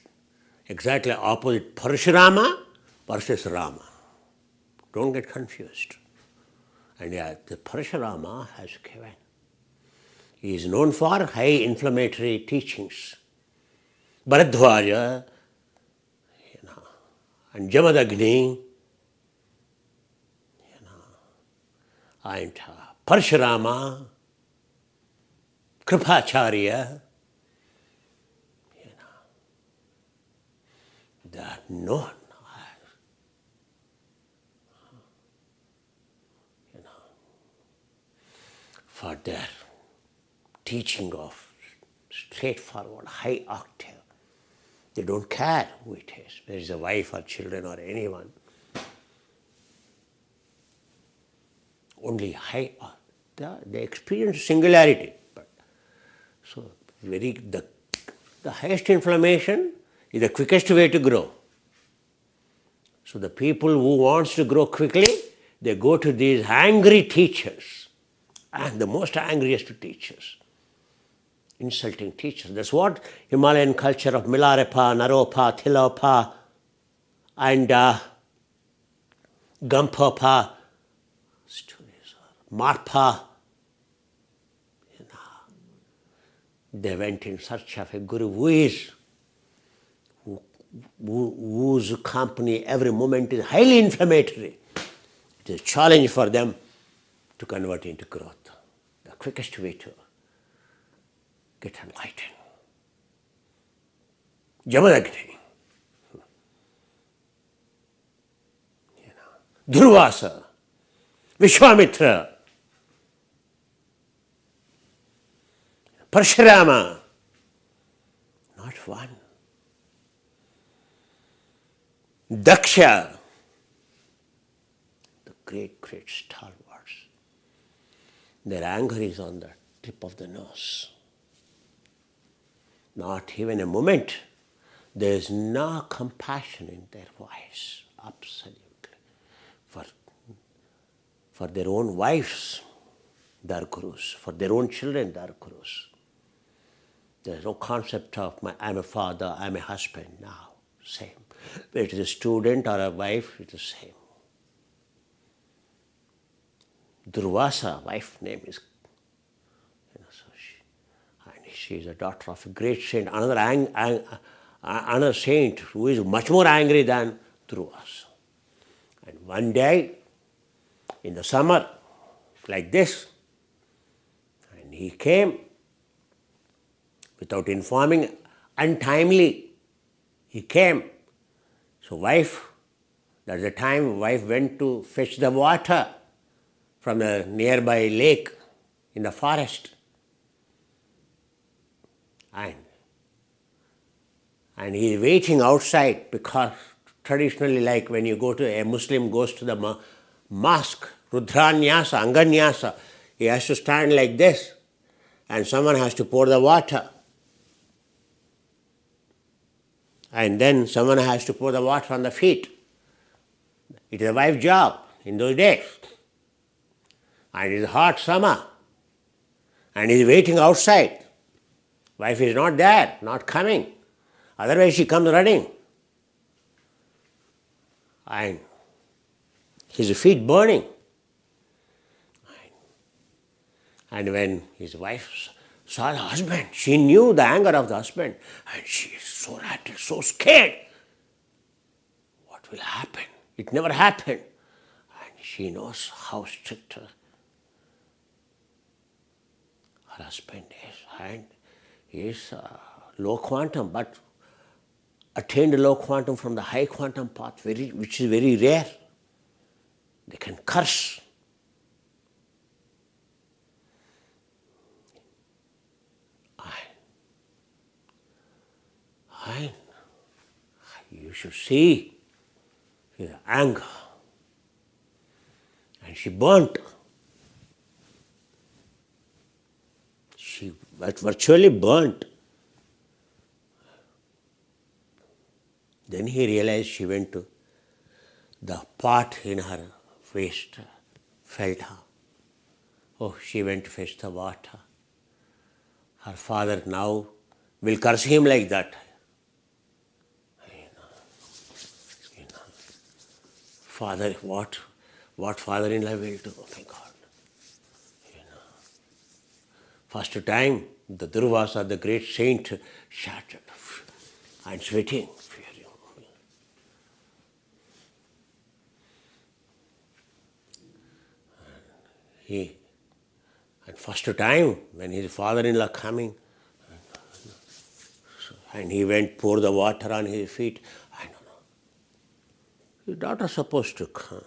exactly opposite Parshurama versus Rama. Don't get confused. And the Parshurama has given. He is known for high inflammatory teachings. Bharadwaja, and Jamadagni, and Parshurama, Kripacharya, they are known for their teaching of straightforward, high octave. They don't care who it is, whether it's a wife or children or anyone. Only high octave. They experience singularity. But so the highest inflammation is the quickest way to grow. So the people who wants to grow quickly, they go to these angry teachers. And the most angriest teachers, insulting teachers. That's what Himalayan culture of Milarepa, Naropa, Thilopa, and Gampopa, Marpa, they went in search of a guru whose company every moment is highly inflammatory. It is a challenge for them to convert into growth. The quickest way to get enlightened. Jamadagni, Durvasa, Vishwamitra, Parshurama, not one. Daksha, the great, great stalwarts. Their anger is on the tip of the nose. Not even a moment. There is no compassion in their voice. Absolutely. For their own wives, they are gurus. For their own children, they are gurus. There is no concept of I'm a father, I'm a husband now. Same. Whether it is a student or a wife, it is the same. Durvasa, wife name is, she is a daughter of a great saint, another saint who is much more angry than Durvasa. And one day, in the summer, like this, and he came without informing, untimely, he came. So wife, that's the time wife went to fetch the water from the nearby lake in the forest. And he is waiting outside because traditionally, like when you go to a Muslim goes to the mosque, Rudranyasa, Anganyasa, he has to stand like this and someone has to pour the water. And then someone has to pour the water on the feet. It is a wife's job in those days. And it is hot summer. And he is waiting outside. Wife is not there, not coming. Otherwise she comes running. And his feet burning. And when his wife saw the husband, she knew the anger of the husband. And she is so rattled, so scared. What will happen? It never happened. And she knows how strict her husband is. And he is low quantum, but attained low quantum from the high quantum path, which is very rare. They can curse. And you should see the anger. And she burnt. She virtually burnt. Then he realized she went to the pot in her waist, felt her. Oh, she went to fetch the water. Her father now will curse him like that. Father, what father-in-law will do? Oh my God. First time, the Durvasa, the great saint, shattered and sweating. And first time, when his father-in-law coming, and he went pour the water on his feet, I don't know. His daughter supposed to come,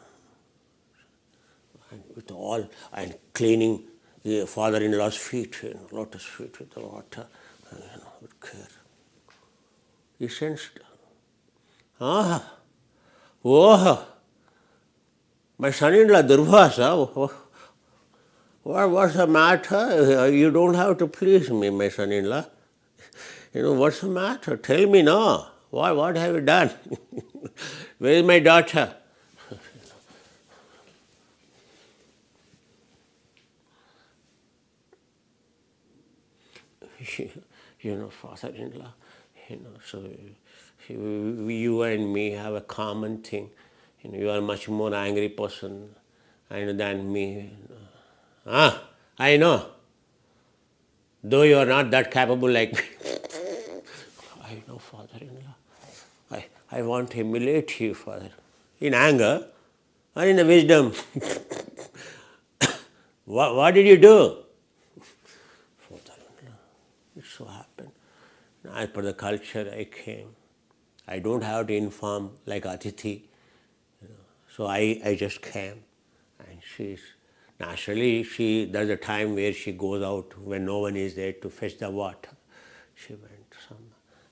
and with all and cleaning the father-in-law's feet, lotus feet with the water, with care. He sensed, oh, my son-in-law Durvasa, what's the matter? You don't have to please me, my son-in-law. What's the matter? Tell me now. What have you done? Where is my daughter? Father-in-law, so you and me have a common thing. You are a much more angry person than me. I know. Though you are not that capable like me. I know, father-in-law. I want to humiliate you, father. In anger or in the wisdom. What did you do? Father-in-law, it so happened. As per the culture, I came. I don't have to inform like Atithi. So I just came. And there's a time where she goes out when no one is there to fetch the water. She went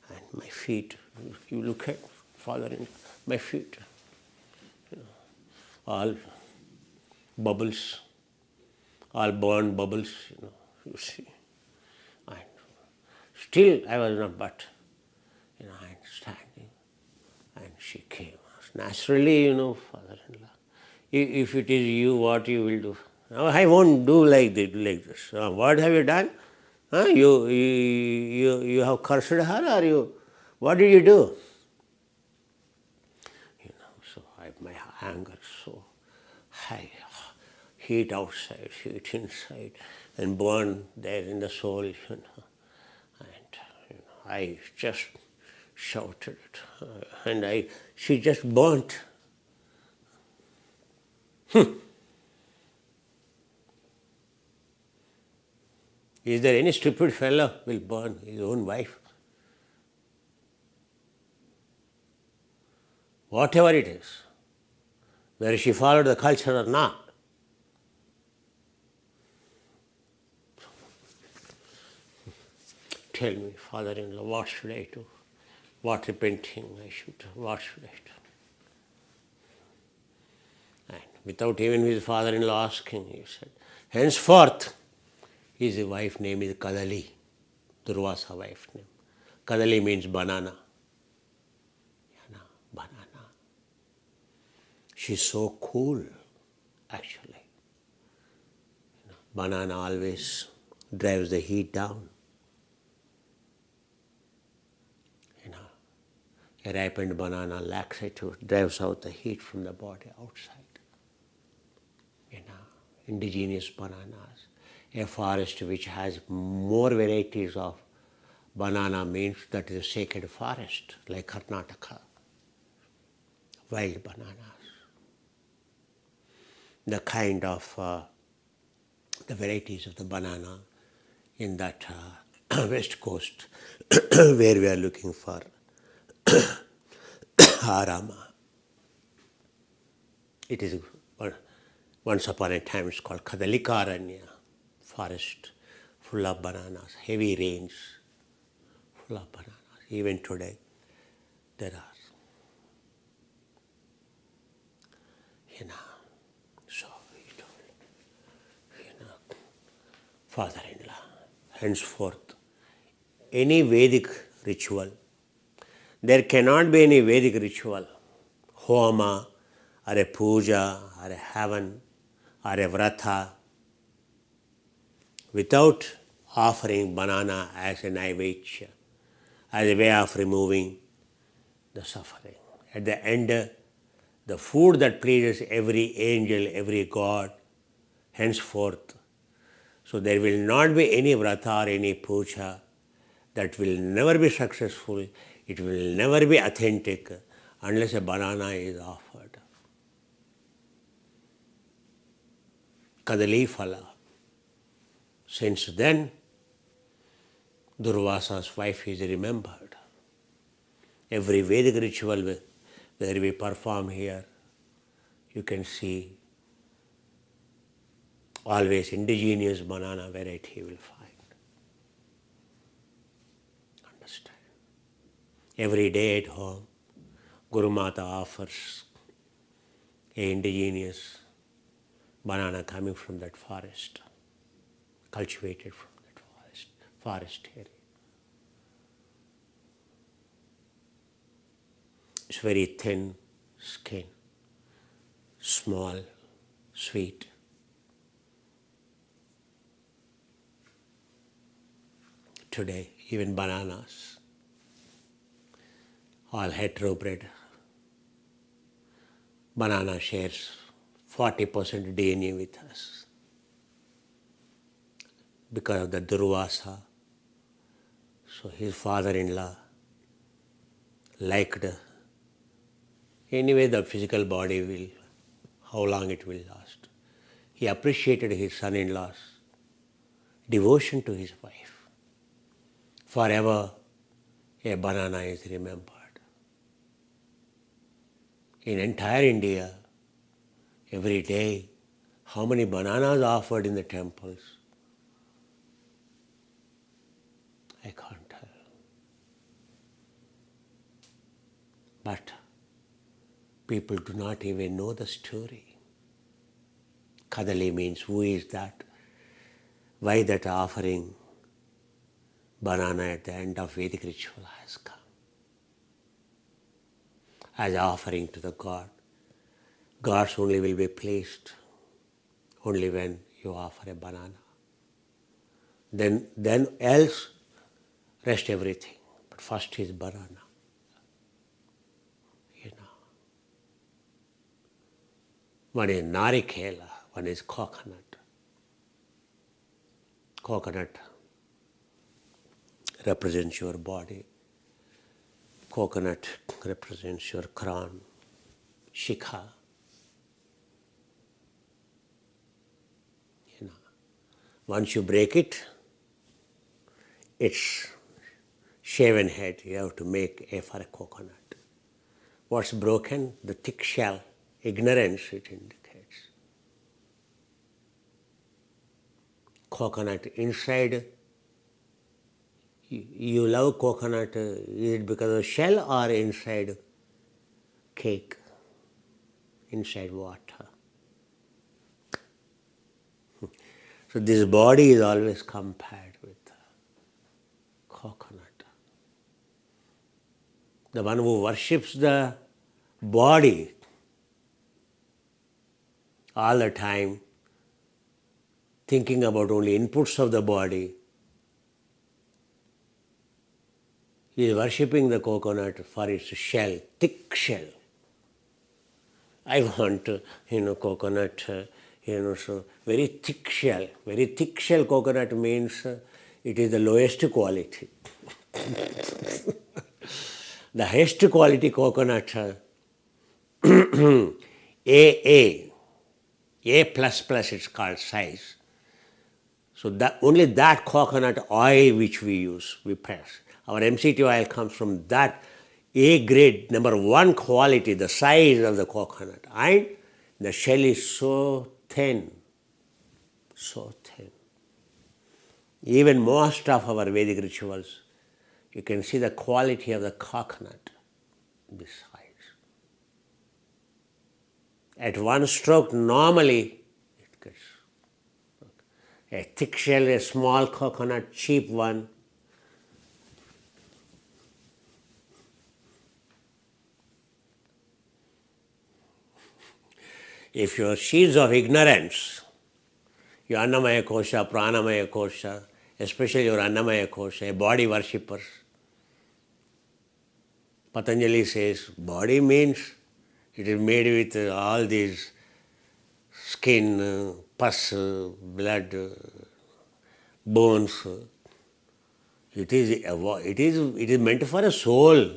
and my feet, you look at father in my feet, all bubbles, all burned bubbles, you see. And still I was not but, and standing. And she came. Naturally, father-in-law, if it is you, what you will do? No, I won't do like this. What have you done? You have cursed her, or you? What did you do? So my anger so high, heat outside, heat inside, and burn there in the soul. And I just shouted it, and she just burnt. Is there any stupid fellow will burn his own wife? Whatever it is, whether she followed the culture or not. Tell me, father-in-law, what should I do? What repenting I should do? What should I do? And without even his father-in-law asking, he said, henceforth, his wife name is Kadali, Durvasa wife name. Kadali means banana. Banana. She's so cool, actually. Banana always drives the heat down. A ripened banana laxative drives out the heat from the body outside. Indigenous bananas. A forest which has more varieties of banana means that is a sacred forest, like Karnataka. Wild bananas. The kind of the varieties of the banana in that west coast where we are looking for Arama. It is once upon a time it's called Kadalikaranya, forest full of bananas, heavy rains, full of bananas. Even today there are. So he told, father-in-law, henceforth, any Vedic ritual, there cannot be any Vedic ritual, homa, or a puja, or a havan, or a vrata, without offering banana as a naivedya, as a way of removing the suffering. At the end, the food that pleases every angel, every god, henceforth. So there will not be any vrata or any puja that will never be successful, it will never be authentic unless a banana is offered. Kadali phala. Since then, Durvasa's wife is remembered. Every Vedic ritual whether we perform here, you can see always indigenous banana variety you will find. Understand? Every day at home, Guru Mata offers a indigenous banana coming from that forest, cultivated from that forest area. It's very thin skin, small, sweet. Today, even bananas, all heterobred. Banana shares 40% DNA with us because of the Durvasa. So his father-in-law liked, anyway the physical body will, how long it will last. He appreciated his son-in-law's devotion to his wife. Forever a banana is remembered. In entire India, every day, how many bananas are offered in the temples? I can't tell. But people do not even know the story. Kadali means who is that? Why that offering banana at the end of Vedic ritual has come? As offering to the god. Gods only will be pleased only when you offer a banana. Then else rest everything. But first is banana. One is narikela, one is coconut. Coconut represents your body. Coconut represents your crown, shikha. Once you break it, it's shaven head. You have to make for a coconut. What's broken? The thick shell. Ignorance, it indicates. Coconut inside. You love coconut, is it because of shell or inside cake? Inside water. So this body is always compared with coconut. The one who worships the body all the time, thinking about only inputs of the body, he is worshipping the coconut for its shell, thick shell. I want, coconut, so very thick shell. Very thick shell coconut means it is the lowest quality. The highest quality coconut, AA, A++ it's called size. So only that coconut oil which we use, we press. Our MCT oil comes from that A grade, number 1 quality, the size of the coconut. And the shell is so thin, so thin. Even most of our Vedic rituals, you can see the quality of the coconut, this size. At one stroke, normally, it gets a thick shell, a small coconut, cheap one. If your seeds of ignorance, your Annamaya Kosha, Pranamaya Kosha, especially your Annamaya Kosha, a body worshippers, Patanjali says, body means it is made with all these skin, pus, blood, bones. It is meant for a soul.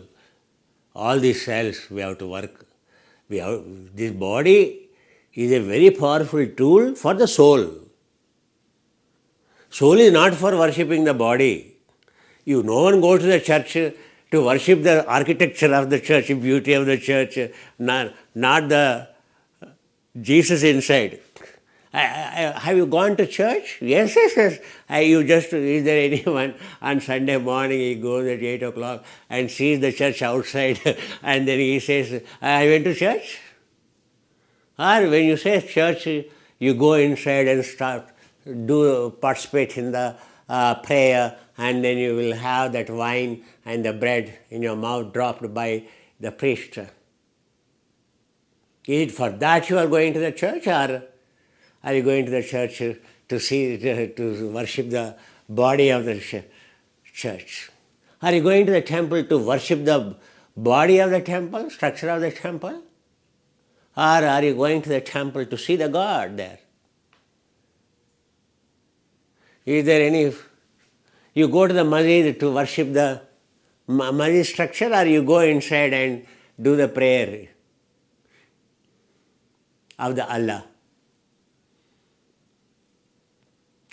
All these cells we have to work. This body is a very powerful tool for the soul. Soul is not for worshipping the body. No one goes to the church to worship the architecture of the church, beauty of the church, not the Jesus inside. Have you gone to church? Yes. Is there anyone on Sunday morning he goes at 8 o'clock and sees the church outside and then he says, I went to church? Or when you say church, you go inside and participate in the prayer, and then you will have that wine and the bread in your mouth dropped by the priest. Is it for that you are going to the church, or are you going to the church to worship the body of the church? Are you going to the temple to worship the body of the temple, structure of the temple? Or are you going to the temple to see the God there? Is there any... You go to the masjid to worship the masjid structure, or you go inside and do the prayer of the Allah?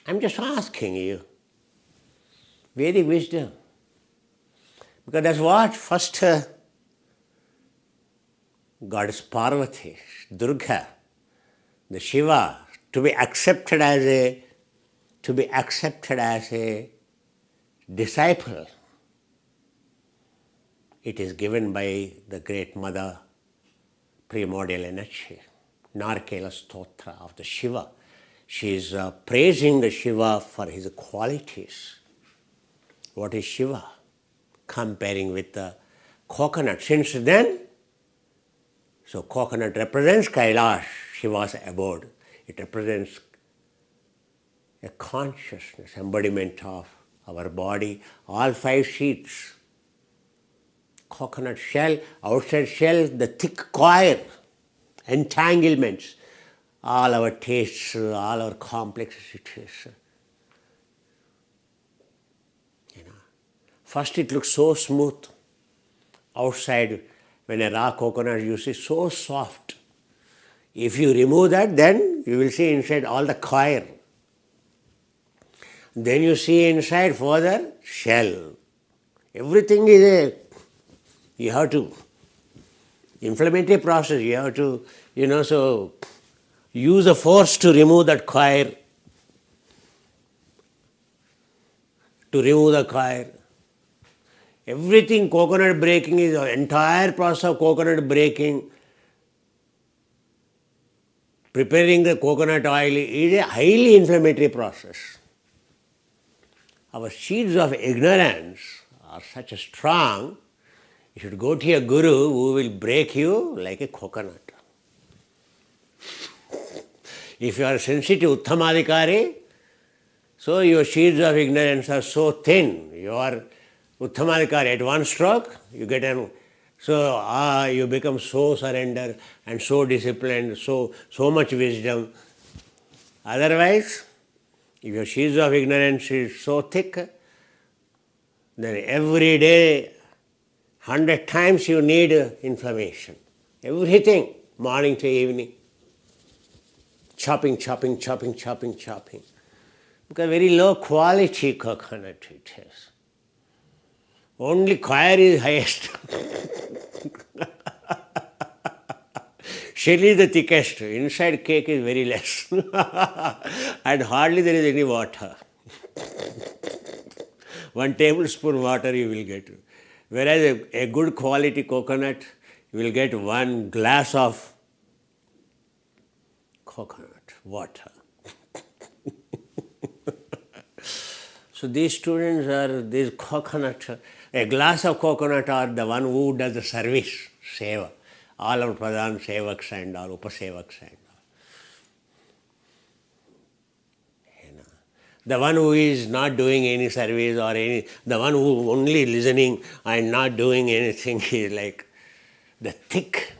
I'm just asking you. Vedic wisdom. Because that's what first Goddess Parvati, Durga, the Shiva, to be accepted as a disciple, it is given by the great mother primordial energy, Narkela Stotra of the Shiva. She is praising the Shiva for his qualities. What is Shiva? Comparing with the coconut. Since then, so coconut represents Kailash, Shiva's abode. It represents a consciousness, embodiment of our body, all five sheaths. Coconut shell, outside shell, the thick coir, entanglements, all our tastes, all our complexities. First it looks so smooth. Outside, when a raw coconut you see so soft. If you remove that, then you will see inside all the coir. Then you see inside further shell. Everything is you have to, inflammatory process, you have to, so use a force to remove that coir. Everything coconut breaking is the entire process of coconut breaking. Preparing the coconut oil is a highly inflammatory process. Our seeds of ignorance are such strong, you should go to a guru who will break you like a coconut. If you are sensitive Utthamadhikari, so your seeds of ignorance are so thin, you are Utthamadhikari, at one stroke, you get you become so surrendered and so disciplined, so much wisdom. Otherwise, if your seeds of ignorance is so thick, then every day, 100 times you need inflammation. Everything, morning to evening. Chopping. Because very low quality coconut it is. Only coir is highest. Shell is the thickest. Inside cake is very less. And hardly there is any water. 1 tablespoon water you will get. Whereas a good quality coconut, you will get 1 glass of coconut water. So these students are these coconut. A glass of coconut are the one who does the service, seva. All our pradhan sevaks and all upasevaks and all. The one who is not doing any service or the one who only listening and not doing anything is like the thick.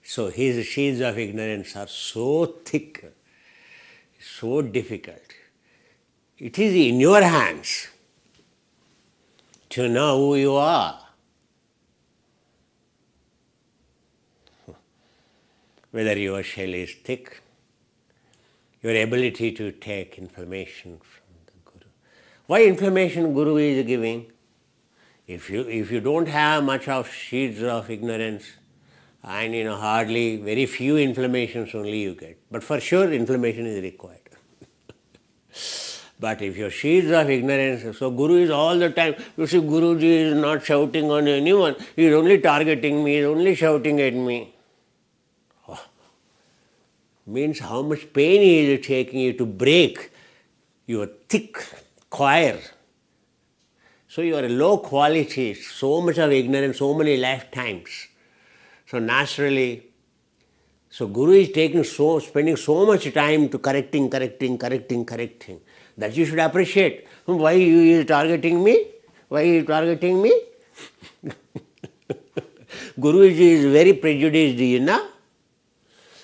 So his seeds of ignorance are so thick, so difficult. It is in your hands to know who you are. Whether your shell is thick, your ability to take information from the Guru. Why information Guru is giving? If you don't have much of seeds of ignorance, and hardly, very few informations only you get. But for sure information is required. But if your seeds of ignorance, so Guru is all the time, you see Guruji is not shouting on anyone, he is only targeting me, he is only shouting at me. Oh. Means how much pain he is taking you to break your thick coir. So you are a low quality, so much of ignorance, so many lifetimes. So naturally, so Guru is spending so much time to correcting. That you should appreciate. Why he is targeting me? Guruji is very prejudiced,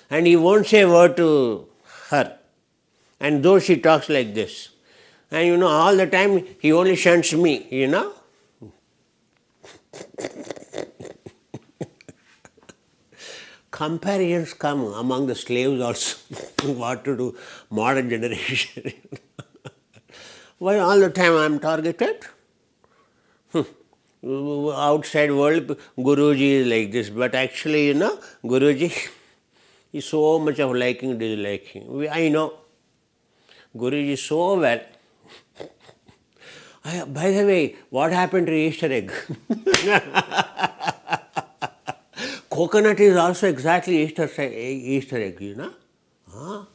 and he won't say a word to her. And though she talks like this. And all the time he only shuns me, Comparisons come among the slaves also. What to do? Modern generation. Why all the time I am targeted? Outside world, Guruji is like this, but actually, Guruji is so much of liking, disliking. I know Guruji so well. By the way, what happened to Easter egg? Coconut is also exactly Easter egg, Huh?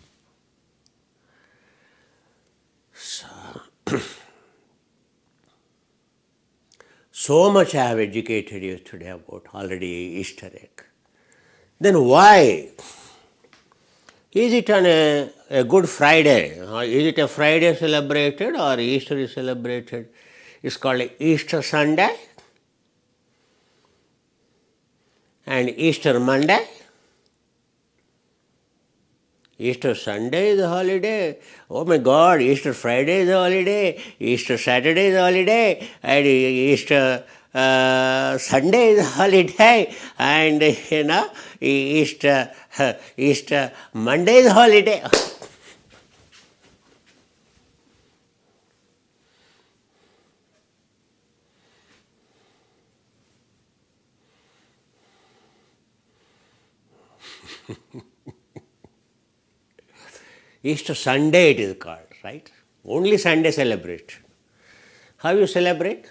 So much I have educated you today about already Easter egg. Then why? Is it on a Good Friday? Is it a Friday celebrated or Easter is celebrated? It's called Easter Sunday and Easter Monday. Easter Sunday is a holiday. Oh my God, Easter Friday is a holiday. Easter Saturday is a holiday. And Easter Sunday is a holiday. And Easter Monday is a holiday. Easter Sunday it is called, right? Only Sunday celebrate. How you celebrate?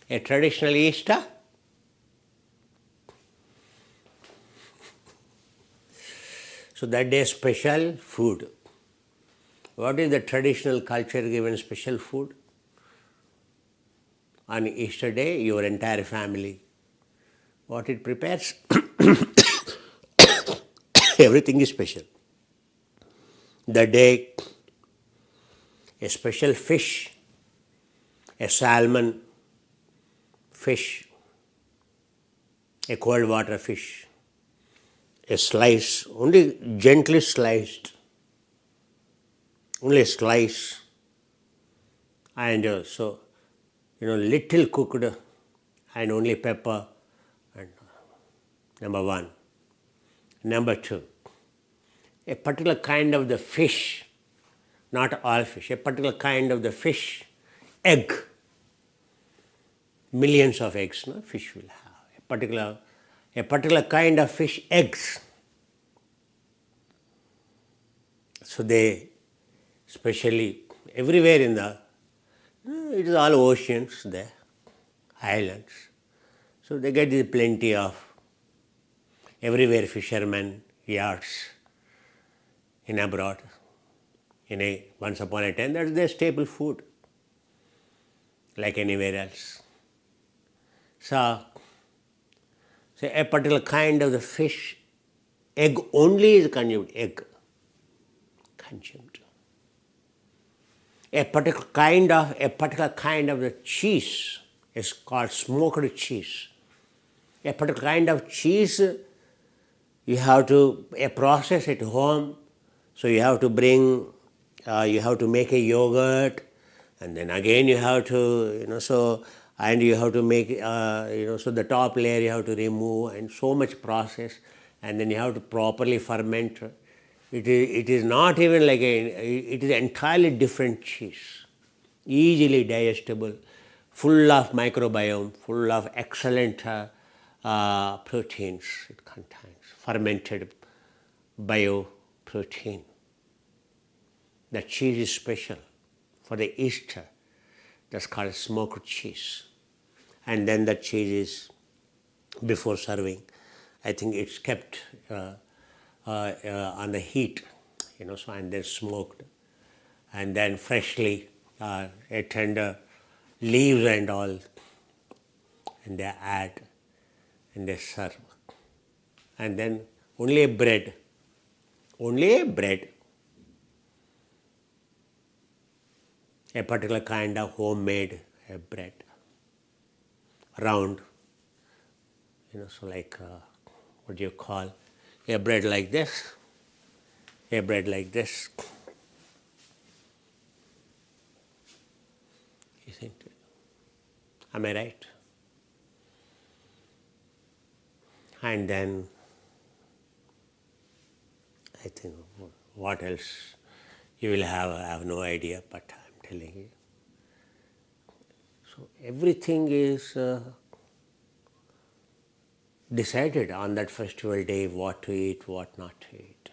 A traditional Easter? So that day special food. What is the traditional culture given special food? On Easter day, your entire family, what it prepares, everything is special. The day, a special fish, a salmon fish, a cold water fish, a slice, only gently sliced, only a slice, and little cooked, and only pepper, and number one. Number two, a particular kind of the fish, not all fish, a particular kind of the fish, egg, millions of eggs, no, fish will have, a particular kind of fish, eggs. So they, especially everywhere in it is all oceans there, islands. So they get this plenty of, everywhere fishermen, yachts, in abroad, once upon a time, that's their staple food, like anywhere else. So a particular kind of the fish, egg only is consumed, egg consumed. A particular kind of the cheese is called smoked cheese. A particular kind of cheese, you have to process at home. So you have to you have to make a yogurt, and then again you have to, and you have to make, so the top layer you have to remove, and so much process, and then you have to properly ferment. It is not even like it is entirely different cheese, easily digestible, full of microbiome, full of excellent proteins. It contains fermented bioprotein. The cheese is special for the Easter. That's called smoked cheese. And then the cheese is, before serving, I think it's kept on the heat, so, and then smoked, and then freshly a tender leaves and all, and they add and they serve. And then only a bread, a particular kind of homemade bread, round, so like what do you call a bread like this, isn't it? Am I right? And then I think what else you will have, I have no idea, but I'm telling you. So everything is decided on that festival day, what to eat, what not to eat,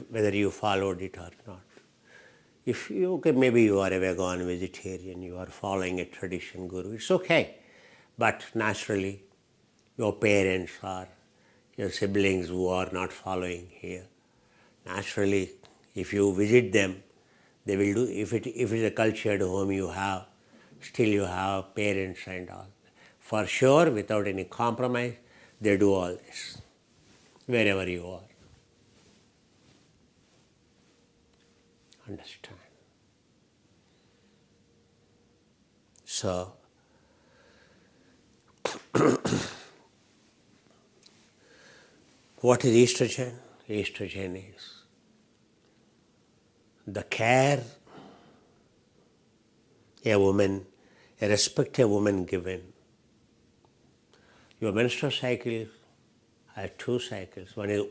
whether you followed it or not. If you, okay, maybe you are a vegan, vegetarian, you are following a tradition guru, it's okay. But naturally, your parents or your siblings who are not following here, naturally, if you visit them, they will do, if it's a cultured home you have, still you have parents and all. For sure, without any compromise, they do all this, wherever you are. Understand? So, what is estrogen? Estrogen is the care a woman, a respect a woman given. Your menstrual cycle has two cycles. One is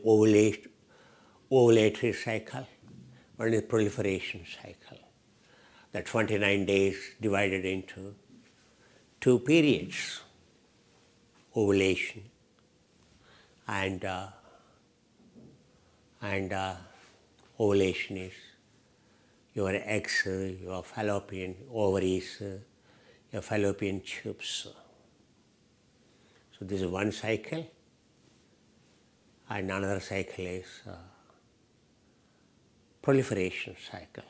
ovulatory cycle, one is proliferation cycle. The 29 days divided into two periods, ovulation and ovulation is your eggs, your fallopian ovaries, your fallopian tubes. So this is one cycle, and another cycle is proliferation cycle.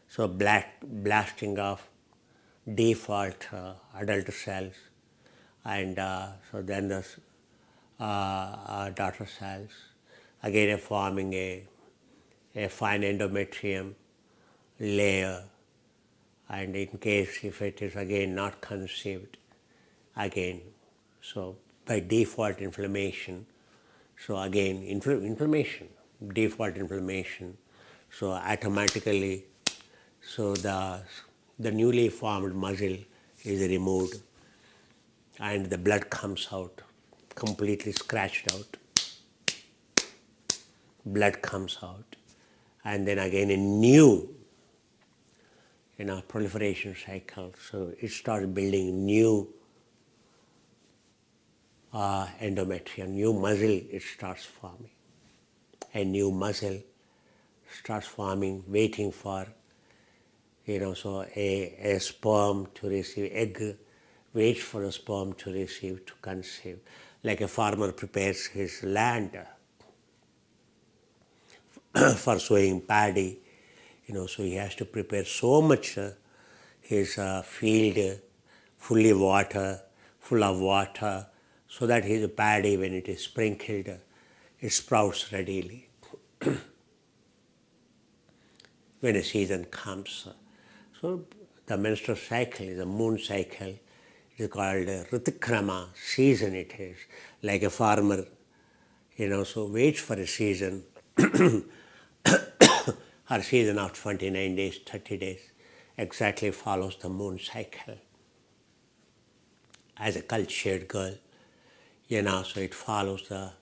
Blasting of default adult cells, and so then the daughter cells, again forming a fine endometrium layer, and in case if it is again not conceived, again, so by default inflammation, so again inflammation, default inflammation, so automatically, so the newly formed muscle is removed and the blood comes out, completely scratched out, blood comes out, and then again a new proliferation cycle, so it starts building new endometrium, new muscle it starts forming. A new muscle starts forming, waiting for, so a sperm to receive, egg waits for a sperm to receive, to conceive. Like a farmer prepares his land for sowing paddy, so he has to prepare so much his field full of water, so that his paddy, when it is sprinkled, it sprouts readily. When a season comes. So the menstrual cycle is a moon cycle. It is called Ritukrama, season it is. Like a farmer, so waits for a season, her season of 29 days, 30 days, exactly follows the moon cycle. As a cultured girl, so it follows the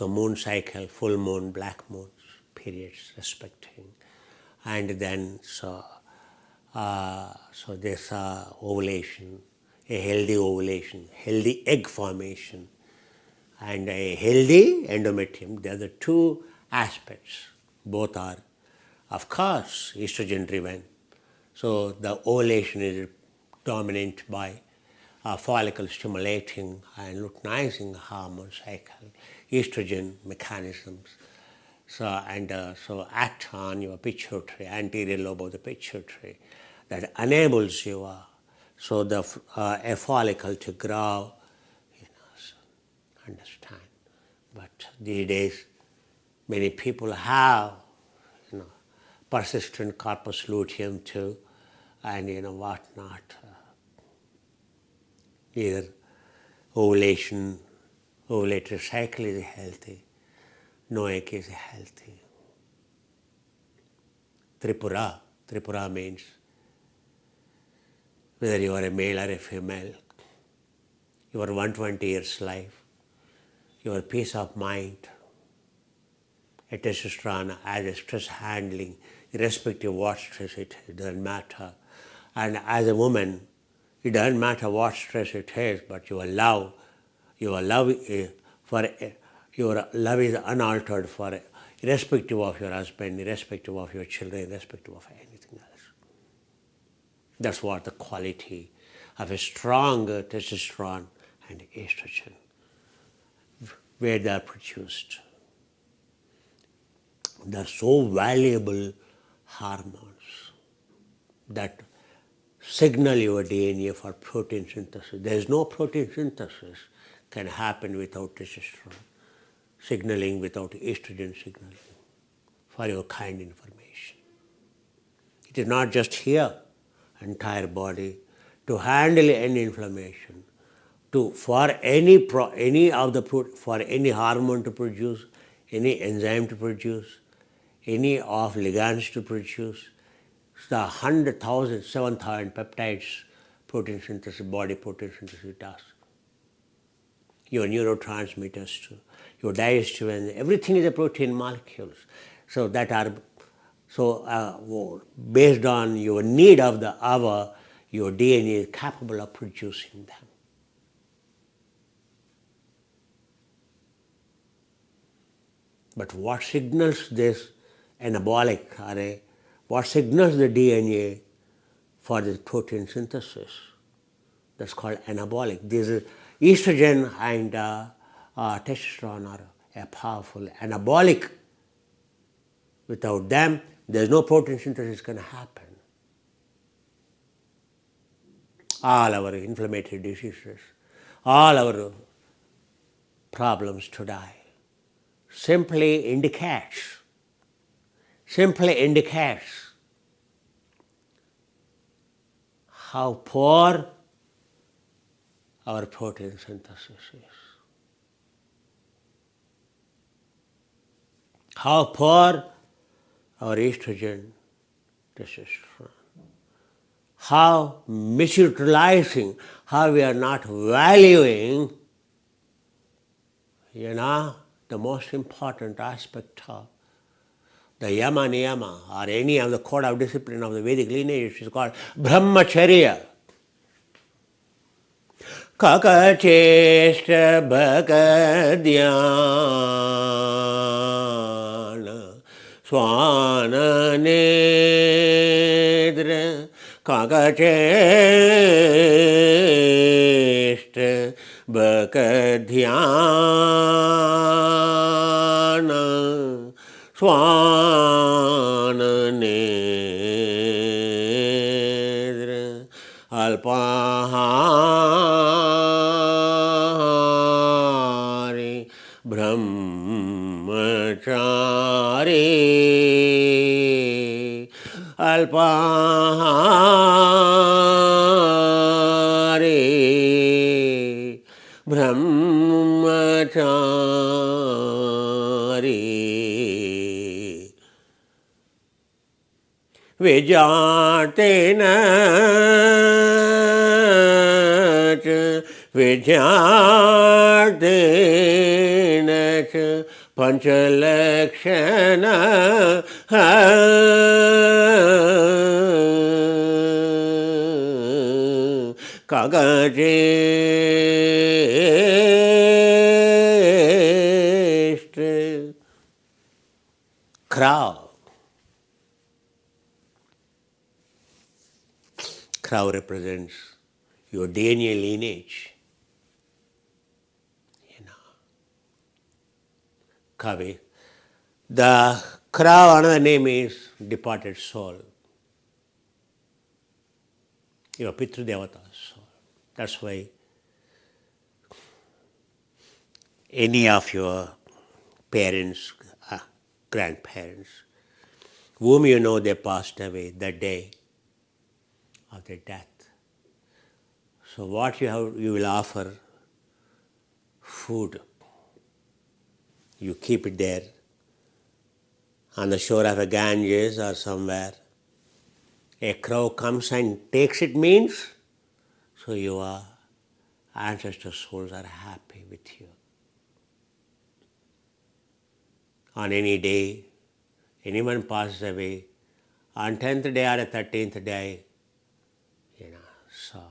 moon cycle, full moon, black moon periods respecting. And then so this ovulation, a healthy ovulation, healthy egg formation, and a healthy endometrium. They are the two aspects. Both are, of course, estrogen driven. So the ovulation is dominant by follicle stimulating and luteinizing hormone cycle, estrogen mechanisms. So act on your pituitary, anterior lobe of the pituitary, that enables you a follicle to grow. So understand. But these days, many people have persistent corpus luteum too, and what not. Either ovulatory cycle is healthy, no egg is healthy. Tripura means whether you are a male or a female, your 120 years life, your peace of mind, a testosterone as a stress handling, irrespective of what stress it doesn't matter. And as a woman, It doesn't matter what stress it is, but your love for your love is unaltered for irrespective of your husband, irrespective of your children, irrespective of anything else. That's what the quality of a strong testosterone and estrogen, where they are produced. They are so valuable hormones that signal your DNA for protein synthesis. There is no protein synthesis can happen without testosterone signaling, without estrogen signaling, for your kind information. It is not just here, entire body, to handle any inflammation, for any hormone to produce, any enzyme to produce, any of ligands to produce, the 100,000, 7,000 peptides protein synthesis, body protein synthesis does. Your neurotransmitters too, your digestive enzyme, everything is a protein molecules. So that are based on your need of the hour, your DNA is capable of producing them. But what signals this anabolic array? What signals the DNA for this protein synthesis? That's called anabolic. This is estrogen and testosterone are a powerful anabolic. Without them, there's no protein synthesis going to happen. All our inflammatory diseases, all our problems today simply indicates how poor our protein synthesis is. How poor our estrogen, testosterone. How misutilizing, how we are not valuing, the most important aspect of the yama niyama or any of the code of discipline of the Vedic lineage is called brahmacharya. Kakacheshta bhakadhyana swananedra kakacheshta bhakadhyana swananedra alpahari brahmachari alpahari brahmachari vijatena vidyartena panchalakshana kakacheshta. Crow represents your DNA lineage. Kavi. The crow, another name is departed soul. Your Pitru Devata's soul. That's why any of your parents, grandparents, whom you know they passed away that day of their death. So what you will offer? Food. You keep it there on the shore of a Ganges or somewhere. A crow comes and takes it means, so your ancestor souls are happy with you. On any day, anyone passes away, on 10th day or the 13th day, so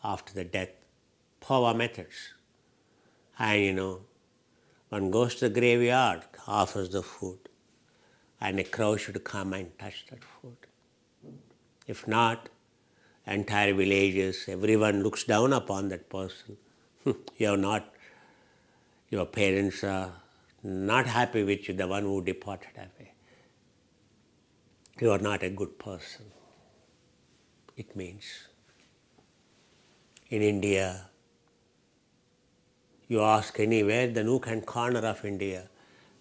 after the death, Pava methods. And one goes to the graveyard, offers the food, and a crowd should come and touch that food. If not, entire villages, everyone looks down upon that person. Your parents are not happy with you, the one who departed away. You are not a good person. It means in India, you ask anywhere, the nook and corner of India,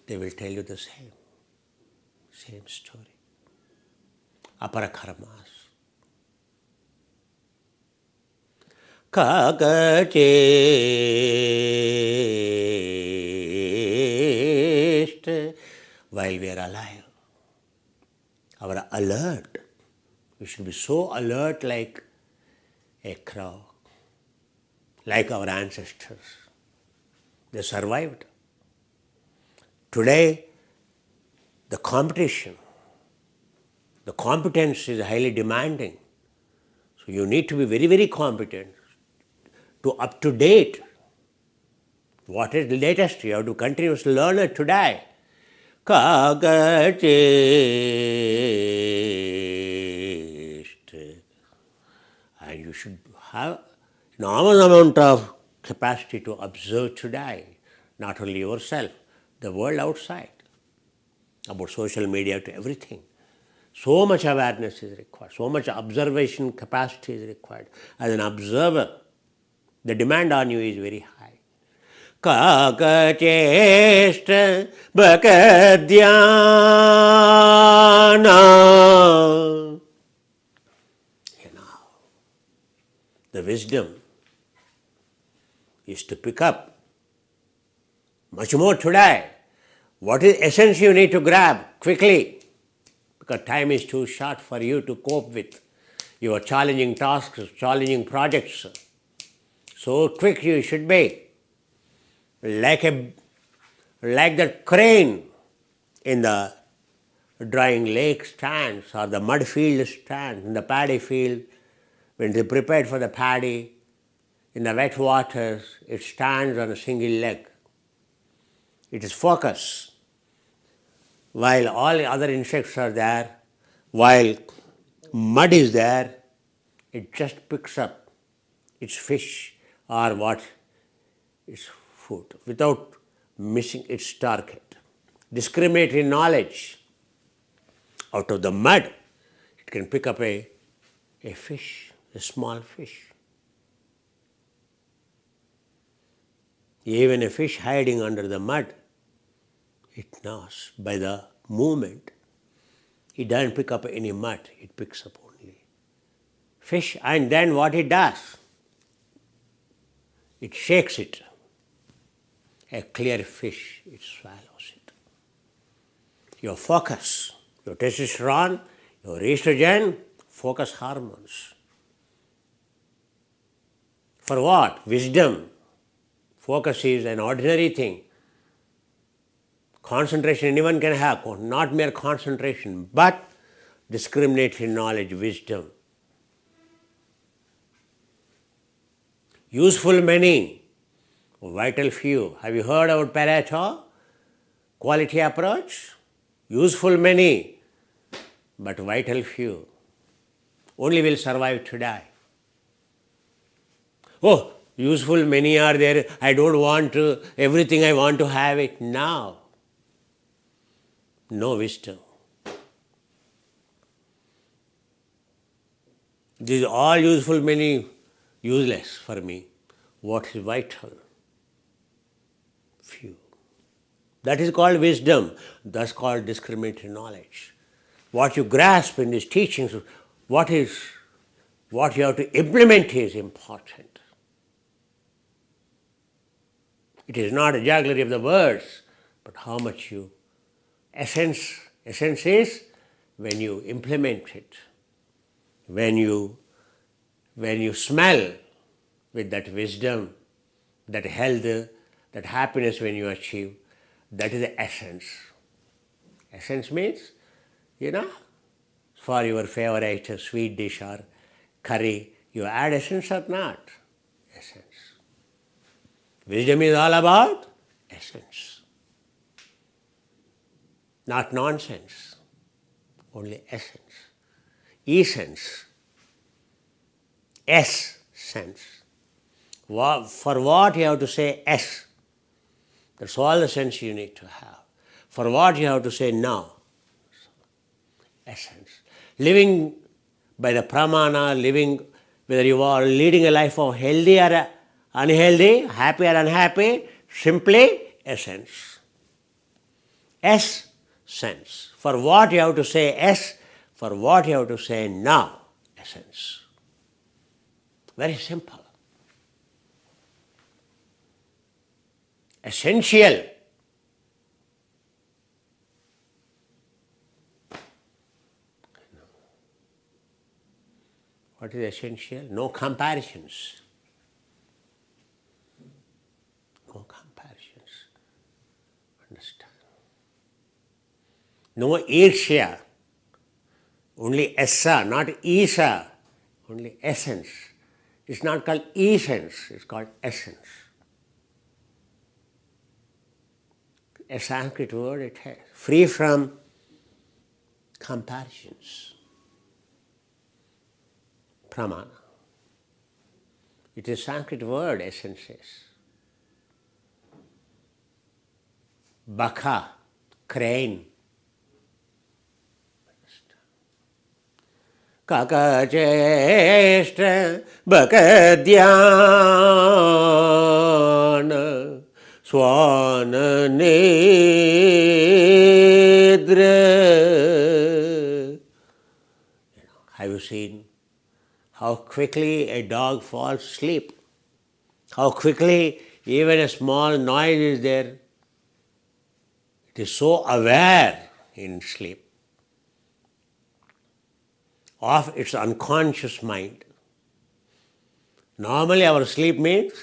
they will tell you the same story. Aparakarmas. Kakachest while we are alive. Our alert. We should be so alert like a crow, like our ancestors. They survived. Today, the competition, the competence is highly demanding. So you need to be very, very competent, to up to date. What is the latest? You have to continuously learn it today. And you should have enormous amount of capacity to observe today, not only yourself, the world outside, about social media to everything. So much awareness is required, so much observation capacity is required. As an observer, the demand on you is very high. Kakacheshta bhakadhyana. The wisdom is to pick up much more today. What is essence you need to grab quickly, because time is too short for you to cope with your challenging tasks, challenging projects. So quick you should be, like that crane in the drying lake stands or the mud field stands in the paddy field. When they prepared for the paddy in the wet waters, it stands on a single leg. It is focus. While all other insects are there, while mud is there, it just picks up its fish or what its food without missing its target. Discriminatory knowledge. Out of the mud, it can pick up a fish, a small fish. Even a fish hiding under the mud, it knows by the movement. It doesn't pick up any mud, it picks up only fish. And then what it does? It shakes it. A clear fish, it swallows it. Your focus, your testosterone, your estrogen, focus hormones. For what? Wisdom. Focus is an ordinary thing. Concentration anyone can have, not mere concentration, but discriminatory knowledge, wisdom. Useful many, vital few. Have you heard about Pareto? Quality approach? Useful many, but vital few. Only will survive today. Oh, useful many are there. I don't want to, everything I want to have it now. No wisdom. These are all useful many, useless for me. What is vital? Few. That is called wisdom. That's called discriminatory knowledge. What you grasp in these teachings, what you have to implement is important. It is not a jugglery of the words, but how much you essence is when you implement it, when you smell with that wisdom, that health, that happiness when you achieve, that is the essence. Essence means, for your favorite sweet dish or curry, You add essence or not? Essence. Wisdom is all about essence. Not nonsense. Only essence. Essence. S sense. For what you have to say S. That's all the sense you need to have. For what you have to say no. Essence. Living by the pramana, living whether you are leading a life of healthy or unhealthy, happy or unhappy, simply essence. S sense. For what you have to say S, for what you have to say no, essence. Very simple. Essential. What is essential? No comparisons. No comparisons. Understand? No Isha. Only Essa, not Isa. Only essence. It's not called essence, it's called essence. A Sanskrit word it has. Free from comparisons. Pramana. It is a Sanskrit word, essence is. Baka, crane. Kakacheshta Bakadyana Swana Nedra. Have you seen how quickly a dog falls asleep? How quickly even a small noise is there. It is so aware in sleep of its unconscious mind. Normally our sleep means,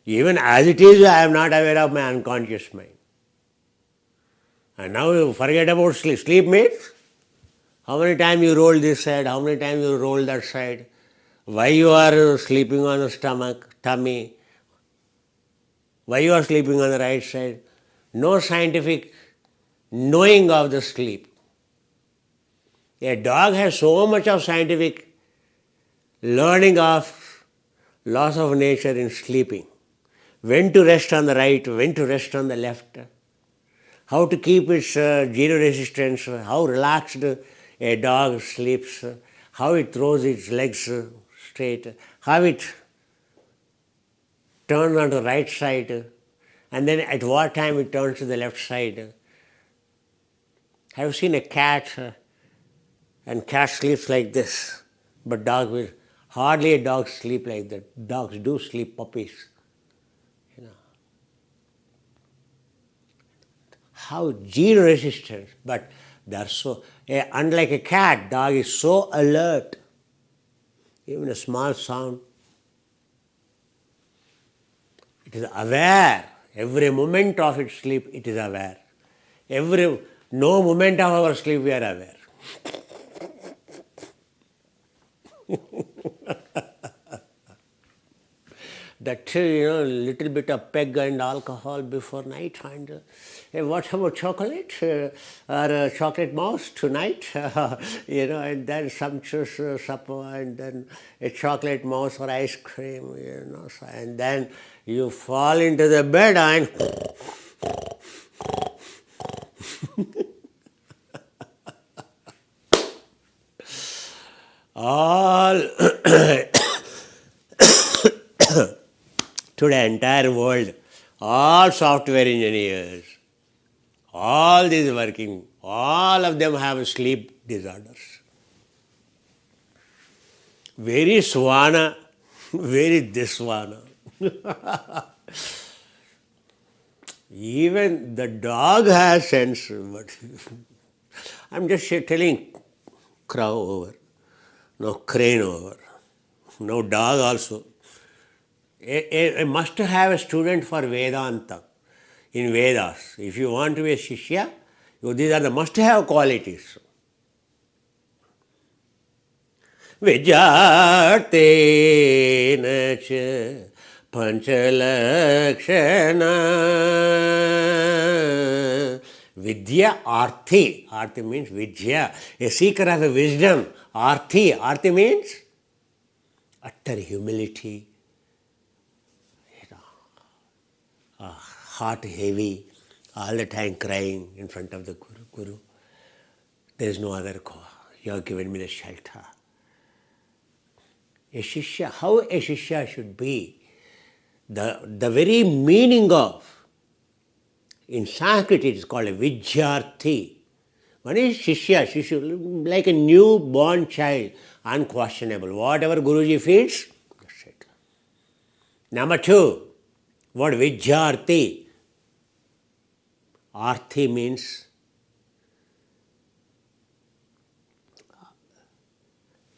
even as it is, I am not aware of my unconscious mind. And now you forget about sleep. Sleep means, how many times you roll this side, how many times you roll that side, why you are sleeping on the stomach, tummy, why you are sleeping on the right side. No scientific knowing of the sleep. A dog has so much of scientific learning of laws of nature in sleeping. When to rest on the right, when to rest on the left, how to keep its zero resistance, how relaxed a dog sleeps, how it throws its legs straight, how it turns on the right side, and then at what time it turns to the left side. Have you seen a cat? And cat sleeps like this, but dog will hardly a dog sleep like that. Dogs do sleep, puppies. How zero resistance, but they are so. Unlike a cat, dog is so alert. Even a small sound, it is aware. Every moment of its sleep, it is aware. No moment of our sleep, we are aware. That little bit of peg and alcohol before night, and what about chocolate or chocolate mouse tonight? And then sumptuous supper, and then a chocolate mouse or ice cream, and then you fall into the bed and all today, entire world, all software engineers, all these working, all of them have sleep disorders. Very swana, very diswana. Even the dog has sense, but I'm just telling crow over, no crane over, no dog also. A must have a student for Vedanta in Vedas. If you want to be a Shishya, these are the must have qualities. विद्यार्थेन च panchalaksana. Vidya arthi. Arthi means vidya. A seeker of a wisdom. Arthi means utter humility. Heart heavy, all the time crying in front of the Guru. There is no other God. You have given me the shelter. A Shishya, how a Shishya should be. The very meaning of, in Sanskrit it is called a Vidyarthi. One is Shishya, like a newborn child, unquestionable. Whatever Guruji feeds, that's it. Number two, what Vidyarthi? Arthi means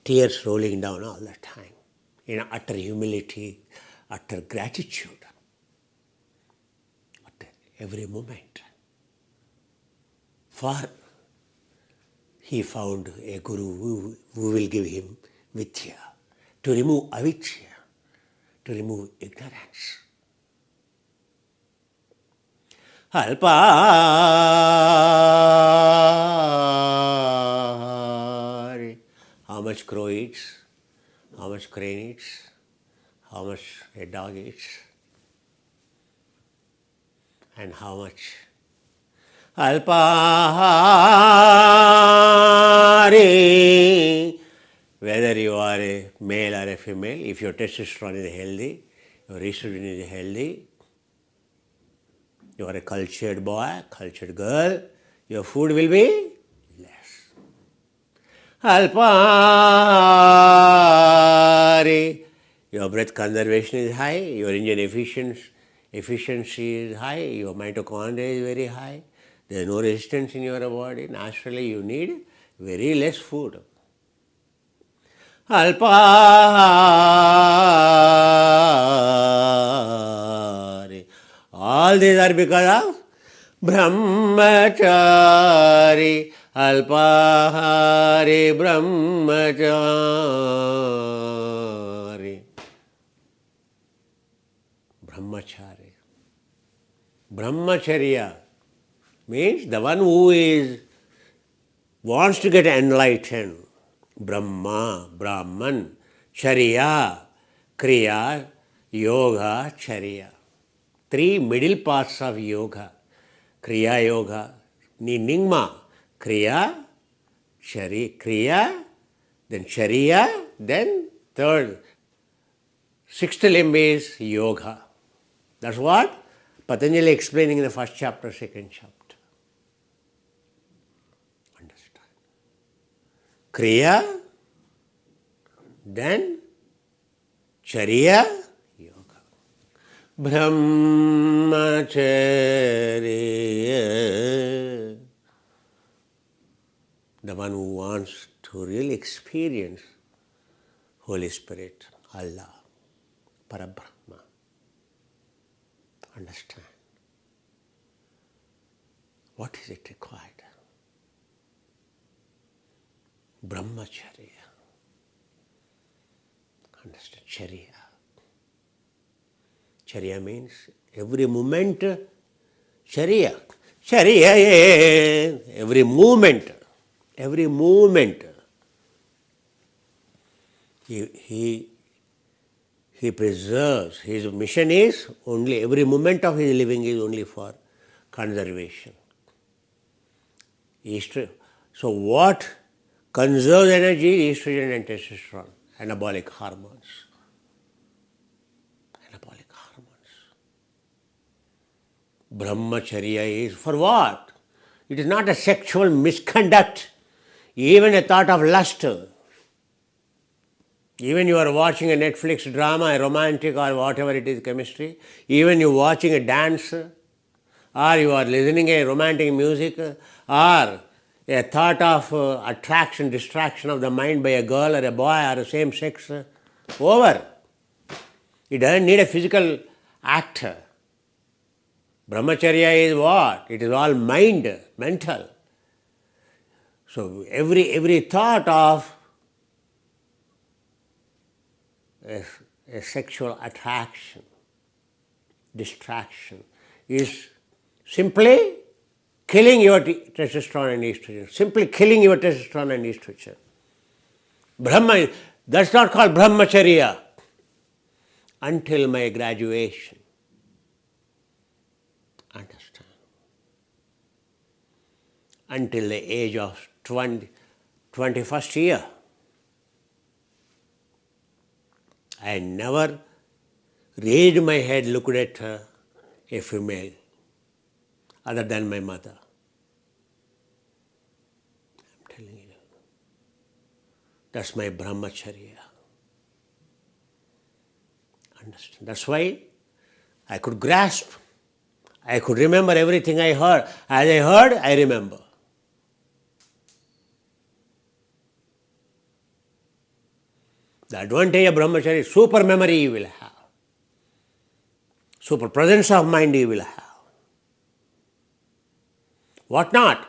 tears rolling down all the time, in utter humility, utter gratitude, at every moment. For he found a Guru who will give him Vidya, to remove avidya, to remove ignorance. Alpahari. How much crow eats, how much crane eats, how much a dog eats, and how much Alpahari. Whether you are a male or a female, if your testosterone is healthy, your estrogen is healthy, you are a cultured boy, cultured girl, your food will be less. Alpahari. Your breath conservation is high, your engine efficiency is high, your mitochondria is very high, there is no resistance in your body. Naturally, you need very less food. Alpahari. All these are because of Brahmachari. Alpahari Brahmachari. Brahmachari. Brahmacharya means the one who wants to get enlightened. Brahma, Brahman, Charya, Kriya, Yoga, Charya. Three middle parts of yoga. Kriya Yoga, Ningma, Kriya, Kriya, then Charya, then third, sixth limb is Yoga. That's what Patanjali explaining in the first chapter, second chapter. Understand? Kriya, then Charya, Yoga. Brahmacharya, the one who wants to really experience Holy Spirit, Allah, Parabrahma. Understand? What is it required? Brahmacharya. Understand? Charya. Charya means every moment, Charya. Charya, every movement. He preserves. His mission is only, every moment of his living is only for conservation. So what conserves energy? Estrogen and testosterone, anabolic hormones. Brahmacharya is for what? It is not a sexual misconduct, even a thought of lust. Even you are watching a Netflix drama, a romantic or whatever it is, chemistry, even you are watching a dance, or you are listening a romantic music, or a thought of attraction, distraction of the mind by a girl or a boy or a same sex, over. It doesn't need a physical act. Brahmacharya is what? It is all mind, mental. So every thought of a sexual attraction, distraction, is simply killing your testosterone and estrogen, simply killing your testosterone and estrogen. Brahma, that's not called brahmacharya until my graduation. Understand? Until the age of 21st year. I never raised my head, looked at a female other than my mother. I'm telling you. That's my brahmacharya. Understand? That's why I could grasp. I could remember everything I heard. As I heard, I remember. The advantage of brahmacharya is super memory you will have. Super presence of mind you will have. What not?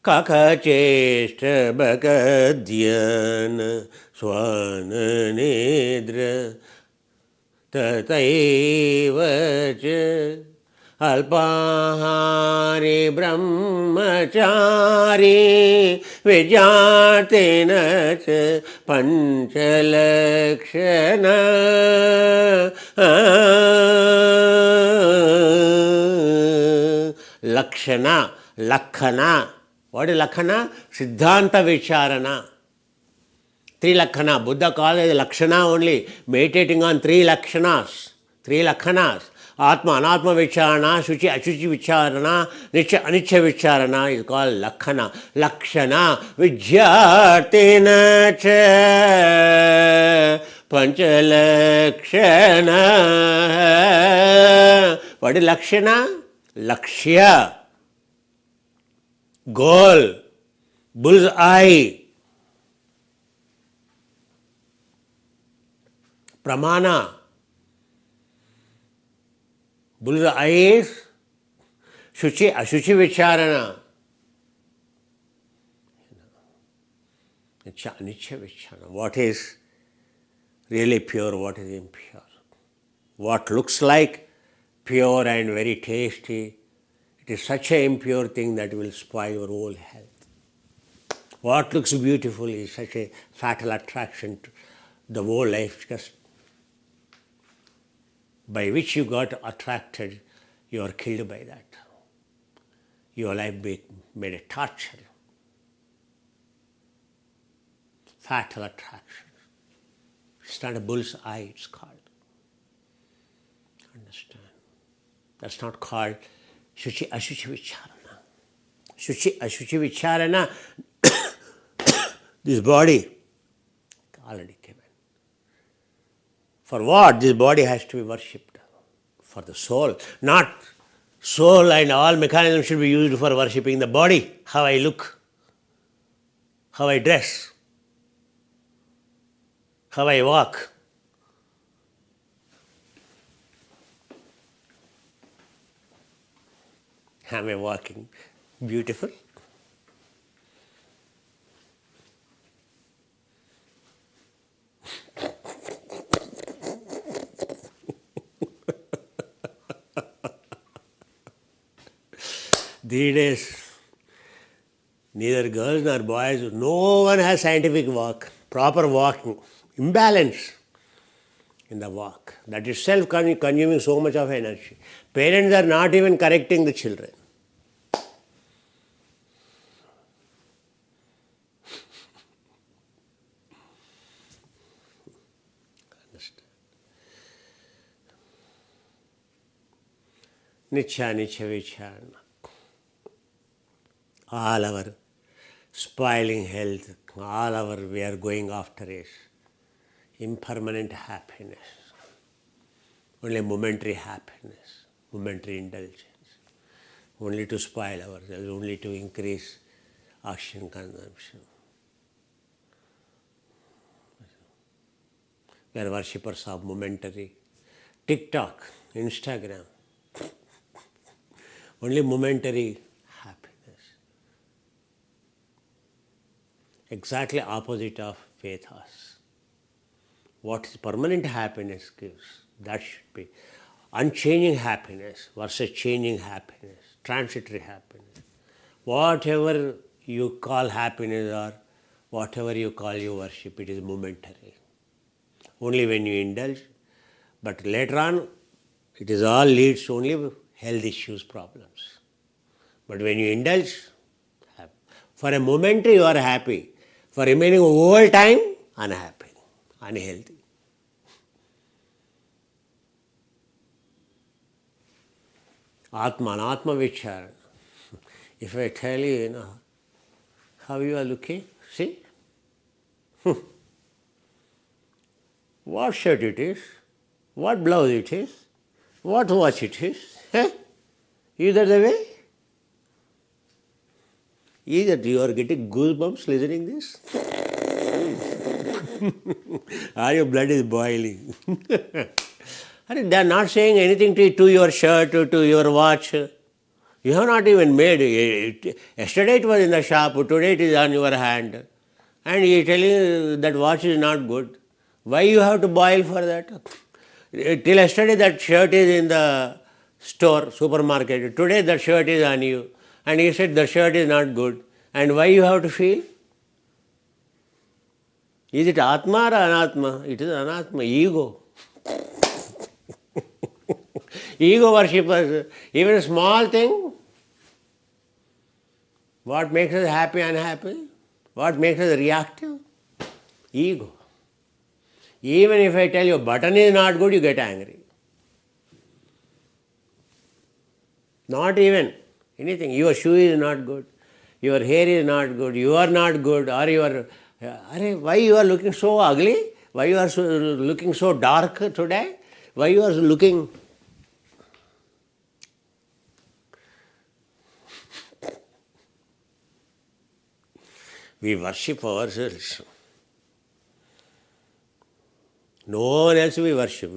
Kakacheshta bhakadhyana swana nedra tataiva cha alpahari brahmachari vijatina cha panchalakshana lakshana, lakhana. What is lakhana? Siddhanta vicharana. Three lakhana. Buddha called it lakshana only. Meditating on three lakshanas. Three lakhanas. Atma, anatma vicharana, shuchi, ashuchi vicharana, nicha, aniccha vicharana is called lakhana. Lakshana, vijyatina cha panchalakshana. What is lakshana? Lakshya. Goal. Bull's eye. Pramana. Bull's eye is Shuchi, Ashuchi Vicharana. Nicha, Aniccha Vicharana. What is really pure, what is impure? What looks like pure and very tasty, it is such an impure thing that will spoil your whole health. What looks beautiful is such a fatal attraction to the whole life, just by which you got attracted, you are killed by that. Your life made a torture. Fatal attraction. It's not a bull's eye, it's called. Understand? That's not called Shuchi Ashuchi Vicharana. Shuchi Ashuchi Vicharana, this body already came in. For what? This body has to be worshipped. For the soul. Not soul and all mechanisms should be used for worshipping the body. How I look, how I dress, how I walk. Am I walking beautiful? These days, neither girls nor boys, no one has scientific walk, proper walking, imbalance in the walk. That itself consuming so much of energy. Parents are not even correcting the children. Nicha, Nicha, Vicharana. All our spoiling health, all our we are going after is impermanent happiness, only momentary happiness, momentary indulgence, only to spoil ourselves, only to increase oxygen consumption. We are worshippers of momentary TikTok, Instagram, only momentary happiness. Exactly opposite of Vedas. what is permanent happiness gives. That should be unchanging happiness versus changing happiness, transitory happiness. Whatever you call happiness or whatever you call your worship, it is momentary. Only when you indulge, but later on, it is all leads to only health issues, problems. But when you indulge, for a moment you are happy, for remaining whole time, unhappy, unhealthy. Atma, Anatma Vicharana. If I tell you, how you are looking, see? What shirt it is, what blouse it is, what watch it is. Is that the way? Is that you are getting goosebumps listening this? Or your blood is boiling? They are not saying anything to your shirt, to your watch. You have not even made it. Yesterday it was in the shop, today it is on your hand. And he is telling you that watch is not good. Why you have to boil for that? Till yesterday that shirt is in the store, supermarket. Today that shirt is on you. And he said the shirt is not good. And why you have to feel? Is it Atma or Anatma? It is Anatma, ego. Ego worshippers, even a small thing, what makes us happy, unhappy? What makes us reactive? Ego. Even if I tell you button is not good, you get angry. Not even anything. Your shoe is not good. Your hair is not good. You are not good. Or you are, why you are looking so ugly? Why you are looking so dark today? Why you are looking... We worship ourselves. No one else we worship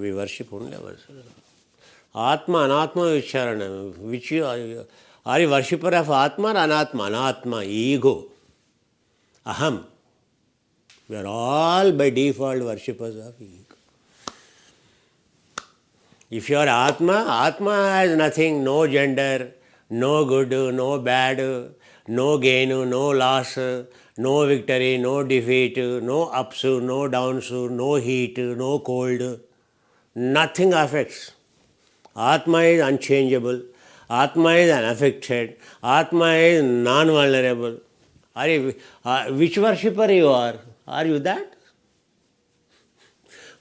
only ourselves. Atma, Anatma Vicharana. Which you are you worshipper of Atma or Anatma? Anatma, ego. Aham. We are all by default worshippers of ego. If you are Atma, Atma has nothing, no gender, no good, no bad, no gain, no loss, no victory, no defeat, no ups, no downs, no heat, no cold. Nothing affects. Atma is unchangeable. Atma is unaffected. Atma is non-vulnerable. Which worshipper you are? Are you that?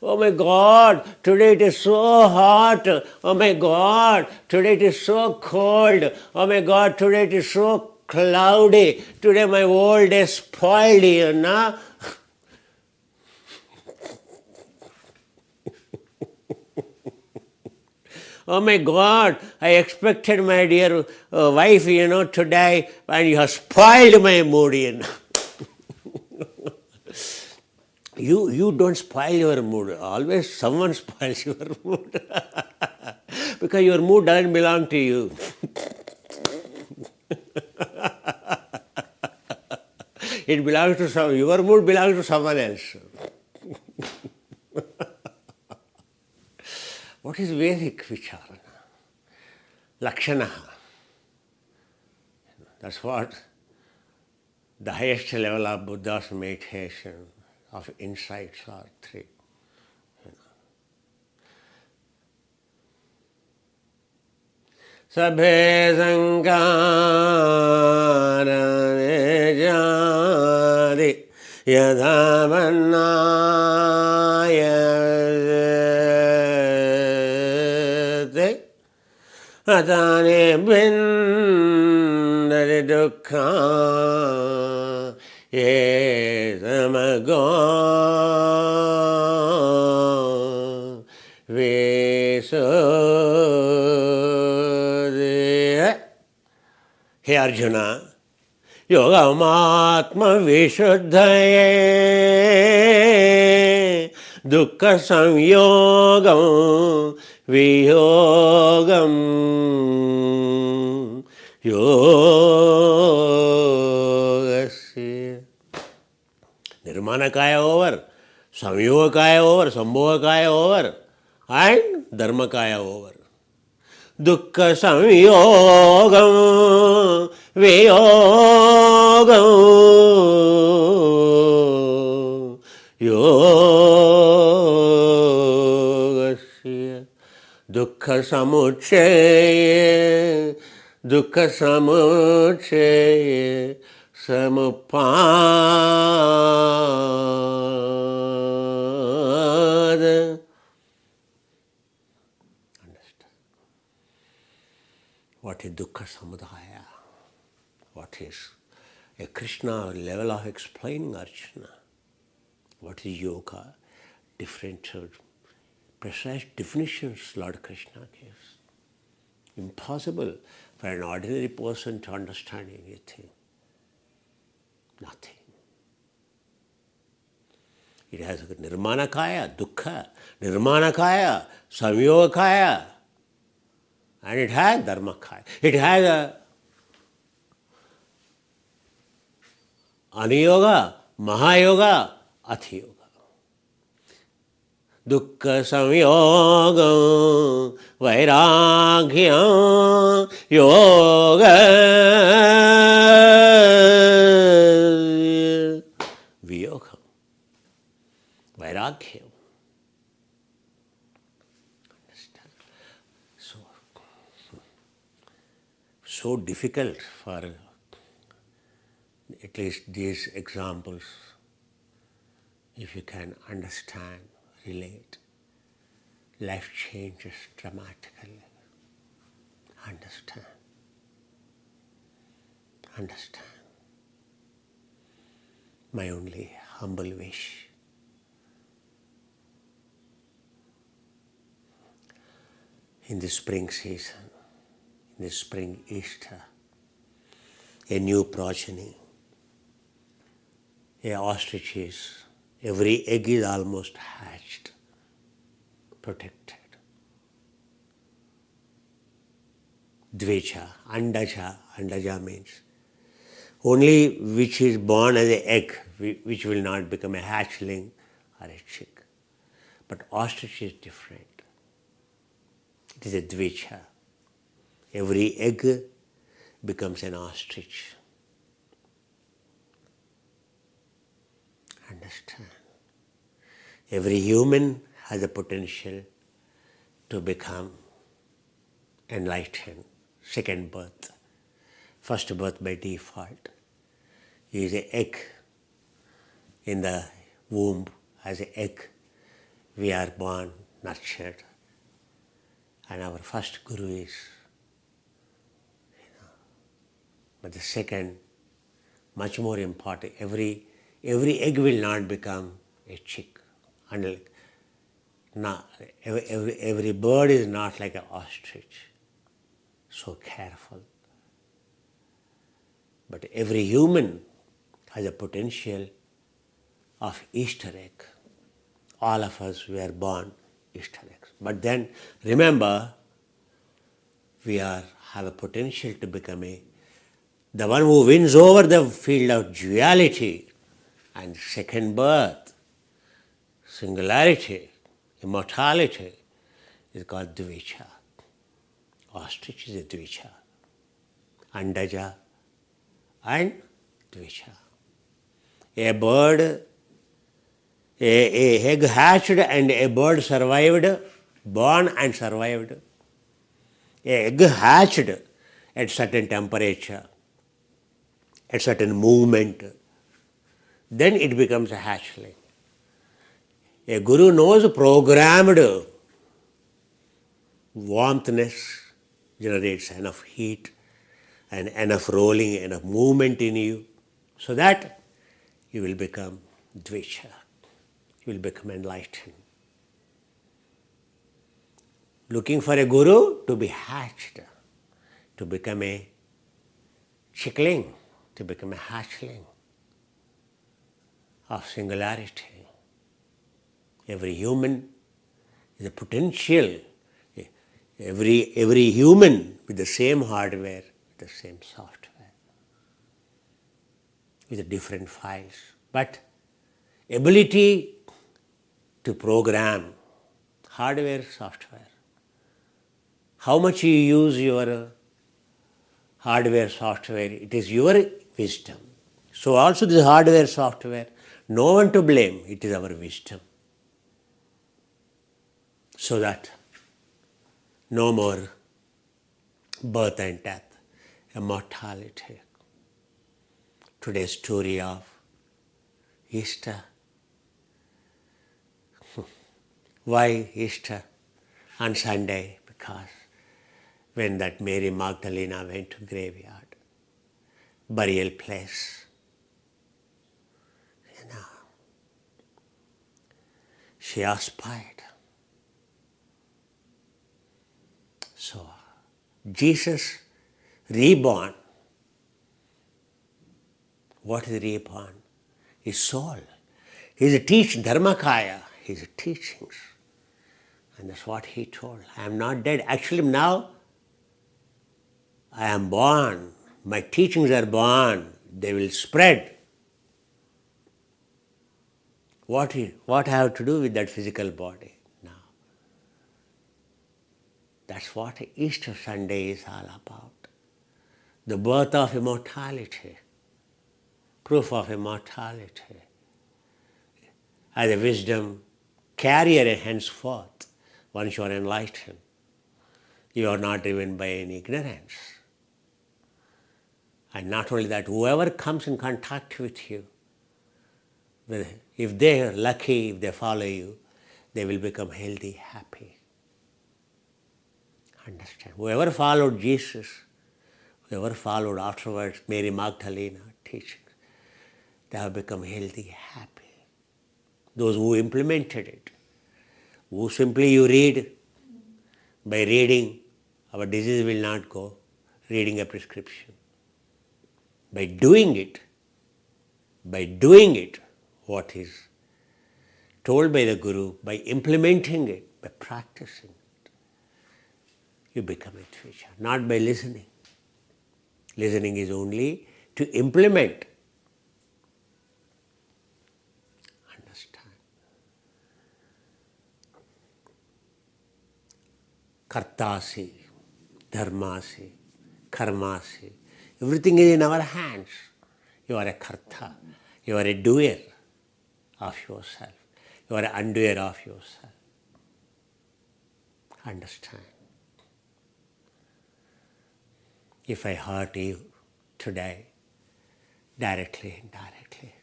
Oh my God, today it is so hot. Oh my God, today it is so cold. Oh my God, today it is so cloudy. Today my whole day spoiled here, na? Oh my God, I expected my dear wife, to die, and you have spoiled my mood, You don't spoil your mood. Always someone spoils your mood. Because your mood doesn't belong to you. It belongs to your mood belongs to someone else. What is Vedic Vicharana? Lakshana. That's what the highest level of Buddha's meditation of insights are three. Sabhe sankara nejadi yadhavanayate atane bindari dukkha ye samago visudhe. Hey Arjuna, yogamatma vishuddhaye dukkha samyogam viyogam yogasya. Nirmanakaya over. Samyogakaya over, Sambhogakaya over, and Dharmakaya over. Dukkha samyogam viyogam yogasya dukkha samucchaya dukkha samucchaya samupada. What is dukkha samudaya? What is a Krishna level of explaining Arjuna? What is yoga? Different precise definitions Lord Krishna gives. Impossible for an ordinary person to understand anything. Nothing. It has nirmanakaya, dukkha, nirmanakaya, samyogakaya, and it has dharmakaya. It has a aniyoga, mahayoga, athiyoga. Dukkha samyogam vairagyam yoga viyogam vairagyam. So difficult for at least these examples, if you can understand, relate, life changes dramatically. Understand. Understand. My only humble wish. In the spring season, in the spring Easter, a new progeny, a ostriches, every egg is almost hatched, protected. Dvecha, andaja means only which is born as an egg, which will not become a hatchling or a chick. But ostrich is different. It is a dvecha. Every egg becomes an ostrich. Understand? Every human has a potential to become enlightened. Second birth. First birth by default is an egg in the womb. As an egg, we are born, nurtured. And our first guru is, but the second, much more important, every egg will not become a chick. Unlike, every bird is not like an ostrich. So careful. But every human has a potential of Easter egg. All of us were born Easter eggs. But then remember, we have a potential to become the one who wins over the field of duality and second birth, singularity, immortality, is called Dvicha. Ostrich is a Dvicha. Andaja and Dvicha. A bird, a egg hatched and a bird survived, born and survived. A egg hatched at certain temperature, at certain movement, then it becomes a hatchling. A guru knows programmed warmthness generates enough heat and enough rolling, enough movement in you, so that you will become dvecha, you will become enlightened. Looking for a guru to be hatched, to become a chickling, to become a hatchling of singularity. Every human is a potential. Every human with the same hardware, with the same software, with the different files. But ability to program hardware, software. How much you use your hardware, software, it is your wisdom. So also this hardware, software, no one to blame, it is our wisdom. So that no more birth and death, immortality. Today's story of Easter. Why Easter on Sunday? Because when that Mary Magdalena went to graveyard, burial place, she aspired. So Jesus reborn. What is reborn? His soul. His teaching, Dharmakaya, his teachings. And that's what he told. I am not dead. Actually now I am born. My teachings are born. They will spread. What I have to do with that physical body now? That's what Easter Sunday is all about. The birth of immortality, proof of immortality. As a wisdom carrier henceforth, once you are enlightened, you are not driven by any ignorance. And not only that, whoever comes in contact with you, if they are lucky, if they follow you, they will become healthy, happy. Understand? Whoever followed Jesus, whoever followed afterwards Mary Magdalena teachings, they have become healthy, happy. Those who implemented it, who simply you read, by reading, our disease will not go, reading a prescription. By doing it, what is told by the Guru, by implementing it, by practicing it, you become a teacher, not by listening. Listening is only to implement. Understand? Kartasi, dharmasi, karmasi, everything is in our hands. You are a karta, you are a doer of yourself, you are an undoer of yourself. Understand? If I hurt you today, directly, indirectly,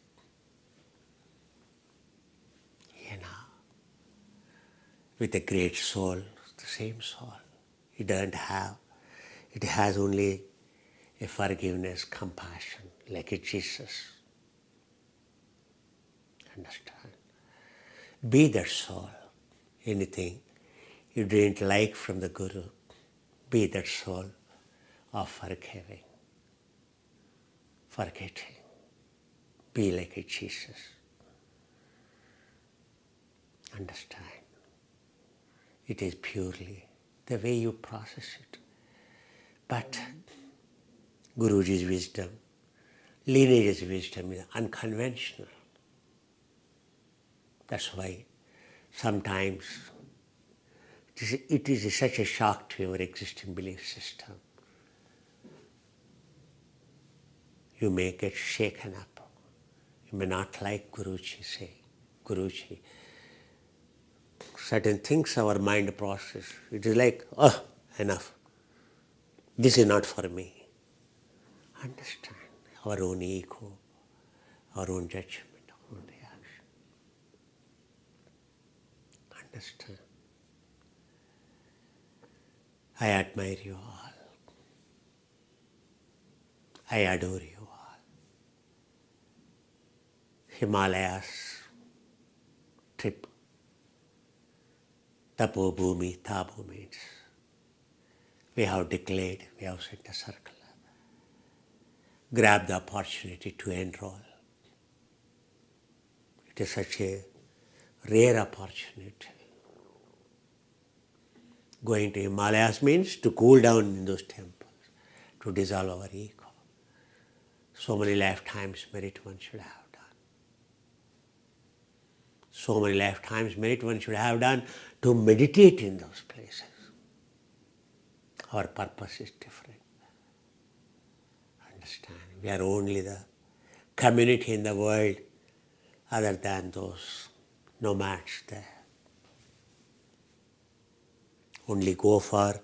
with a great soul, the same soul, it doesn't have, it has only a forgiveness, compassion, like a Jesus. Understand? Be that soul. Anything you didn't like from the Guru, be that soul of forgiving, forgetting. Be like a Jesus. Understand? It is purely the way you process it. But Guruji's wisdom, lineage's wisdom is unconventional. That's why sometimes it is such a shock to your existing belief system. You may get shaken up. You may not like Guruji say, Guruji. Certain things our mind process. It is like, oh, enough. This is not for me. Understand our own ego, our own judgment, our own reaction. Understand? I admire you all. I adore you all. Himalayas trip, Tapo Bhumi, Tapo means we have declared, we have set a circle. Grab the opportunity to enroll. It is such a rare opportunity. Going to Himalayas means to cool down in those temples, to dissolve our ego. So many lifetimes merit one should have done. So many lifetimes merit one should have done to meditate in those places. Our purpose is different. Understand? We are only the community in the world other than those nomads there. Only go for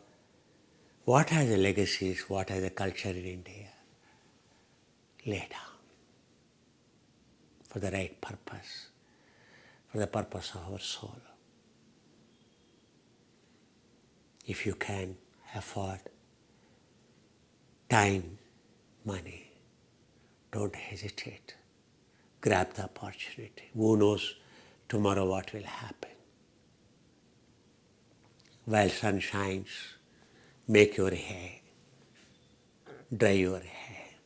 what are the legacies, what are the culture in India. Lay down for the right purpose, for the purpose of our soul. If you can afford time, money, don't hesitate. Grab the opportunity. Who knows tomorrow what will happen? While sun shines, make your hay, dry your hay.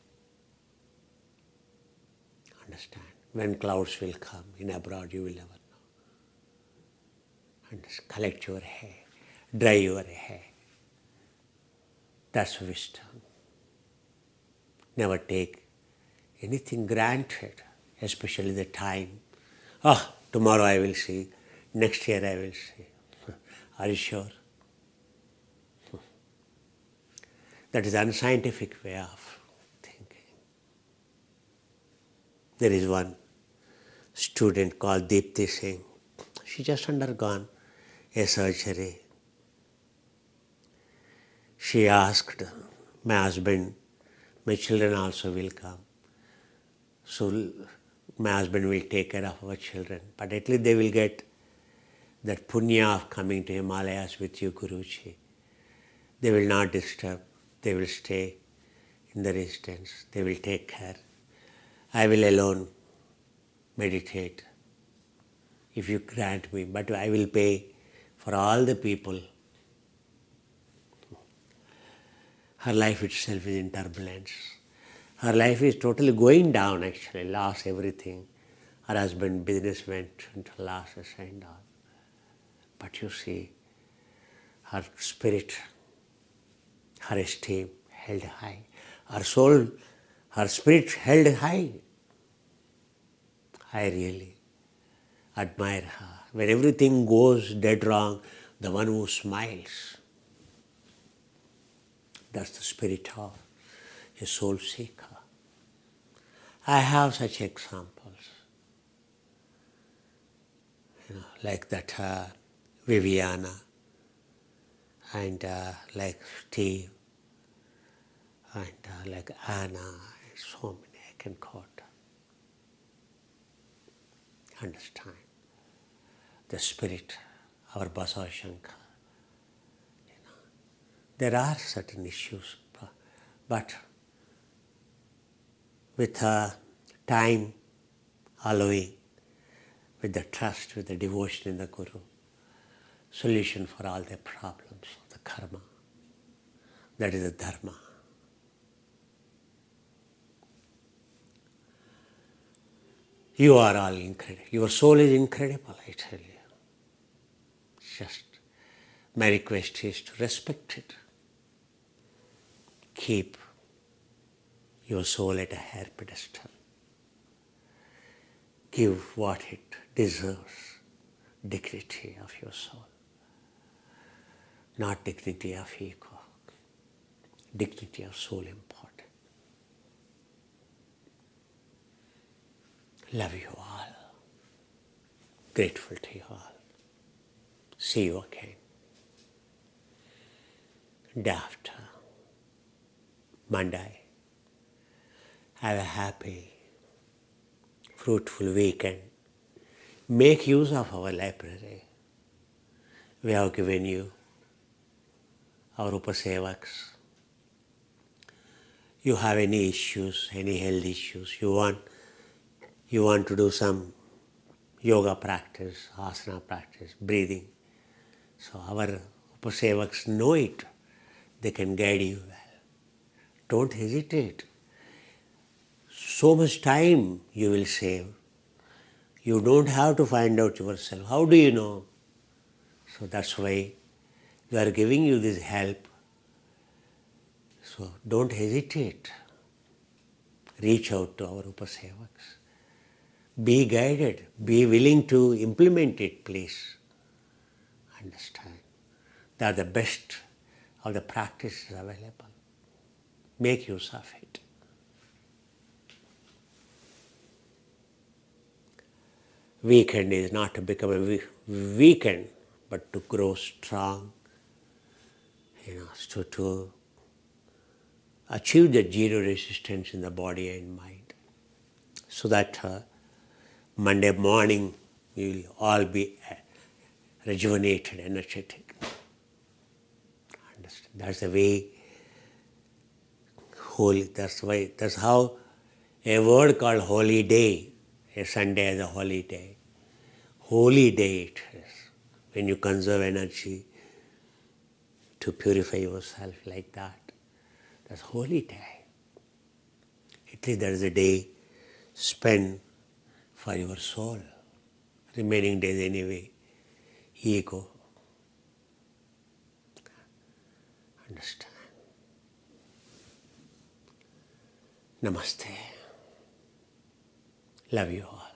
Understand? When clouds will come in abroad, you will never know. Understand? Collect your hay, dry your hay. That's wisdom. Never take anything granted, especially the time. Oh, tomorrow I will see, next year I will see. Are you sure? That is unscientific way of thinking. There is one student called Deepti Singh. She just undergone a surgery. She asked my husband, my children also will come. So my husband will take care of our children. But at least they will get that punya of coming to Himalayas with you, Guruji. They will not disturb. They will stay in the residence. They will take care. I will alone meditate if you grant me. But I will pay for all the people. Her life itself is in turbulence. Her life is totally going down actually, lost everything. Her husband, business went into losses and all. But you see, her spirit, her esteem held high. Her soul, her spirit held high. I really admire her. When everything goes dead wrong, the one who smiles, that's the spirit of a soul seeker. I have such examples, like that Viviana and like Steve and like Anna, and so many I can quote. Understand the spirit, our Basava Shankar. There are certain issues, but with time allowing, with the trust, with the devotion in the Guru, solution for all the problems of the karma. That is the dharma. You are all incredible. Your soul is incredible, I tell you. Just my request is to respect it. Keep your soul at a higher pedestal. Give what it deserves, dignity of your soul, not dignity of ego, dignity of soul important. Love you all, grateful to you all. See you again. Day after Monday. Have a happy, fruitful weekend. Make use of our library. We have given you our Upasevaks. You have any issues, any health issues, you want to do some yoga practice, asana practice, breathing. So our Upasevaks know it. They can guide you well. Don't hesitate. So much time you will save. You don't have to find out yourself. How do you know? So that's why we are giving you this help. So don't hesitate. Reach out to our Upasevaks. Be guided. Be willing to implement it, please. Understand. They are the best of the practices available. Make use of it. Weekend is not to become a weekend, but to grow strong, to achieve the zero resistance in the body and mind, so that Monday morning we will all be rejuvenated, energetic. Understand? That's the way. Holy. That's how a word called holy day. A Sunday is a holy day. Holy day it is. When you conserve energy to purify yourself like that. That's holy day. At least there is a day spent for your soul. Remaining days anyway, ego. Understand? Namaste. Love you all.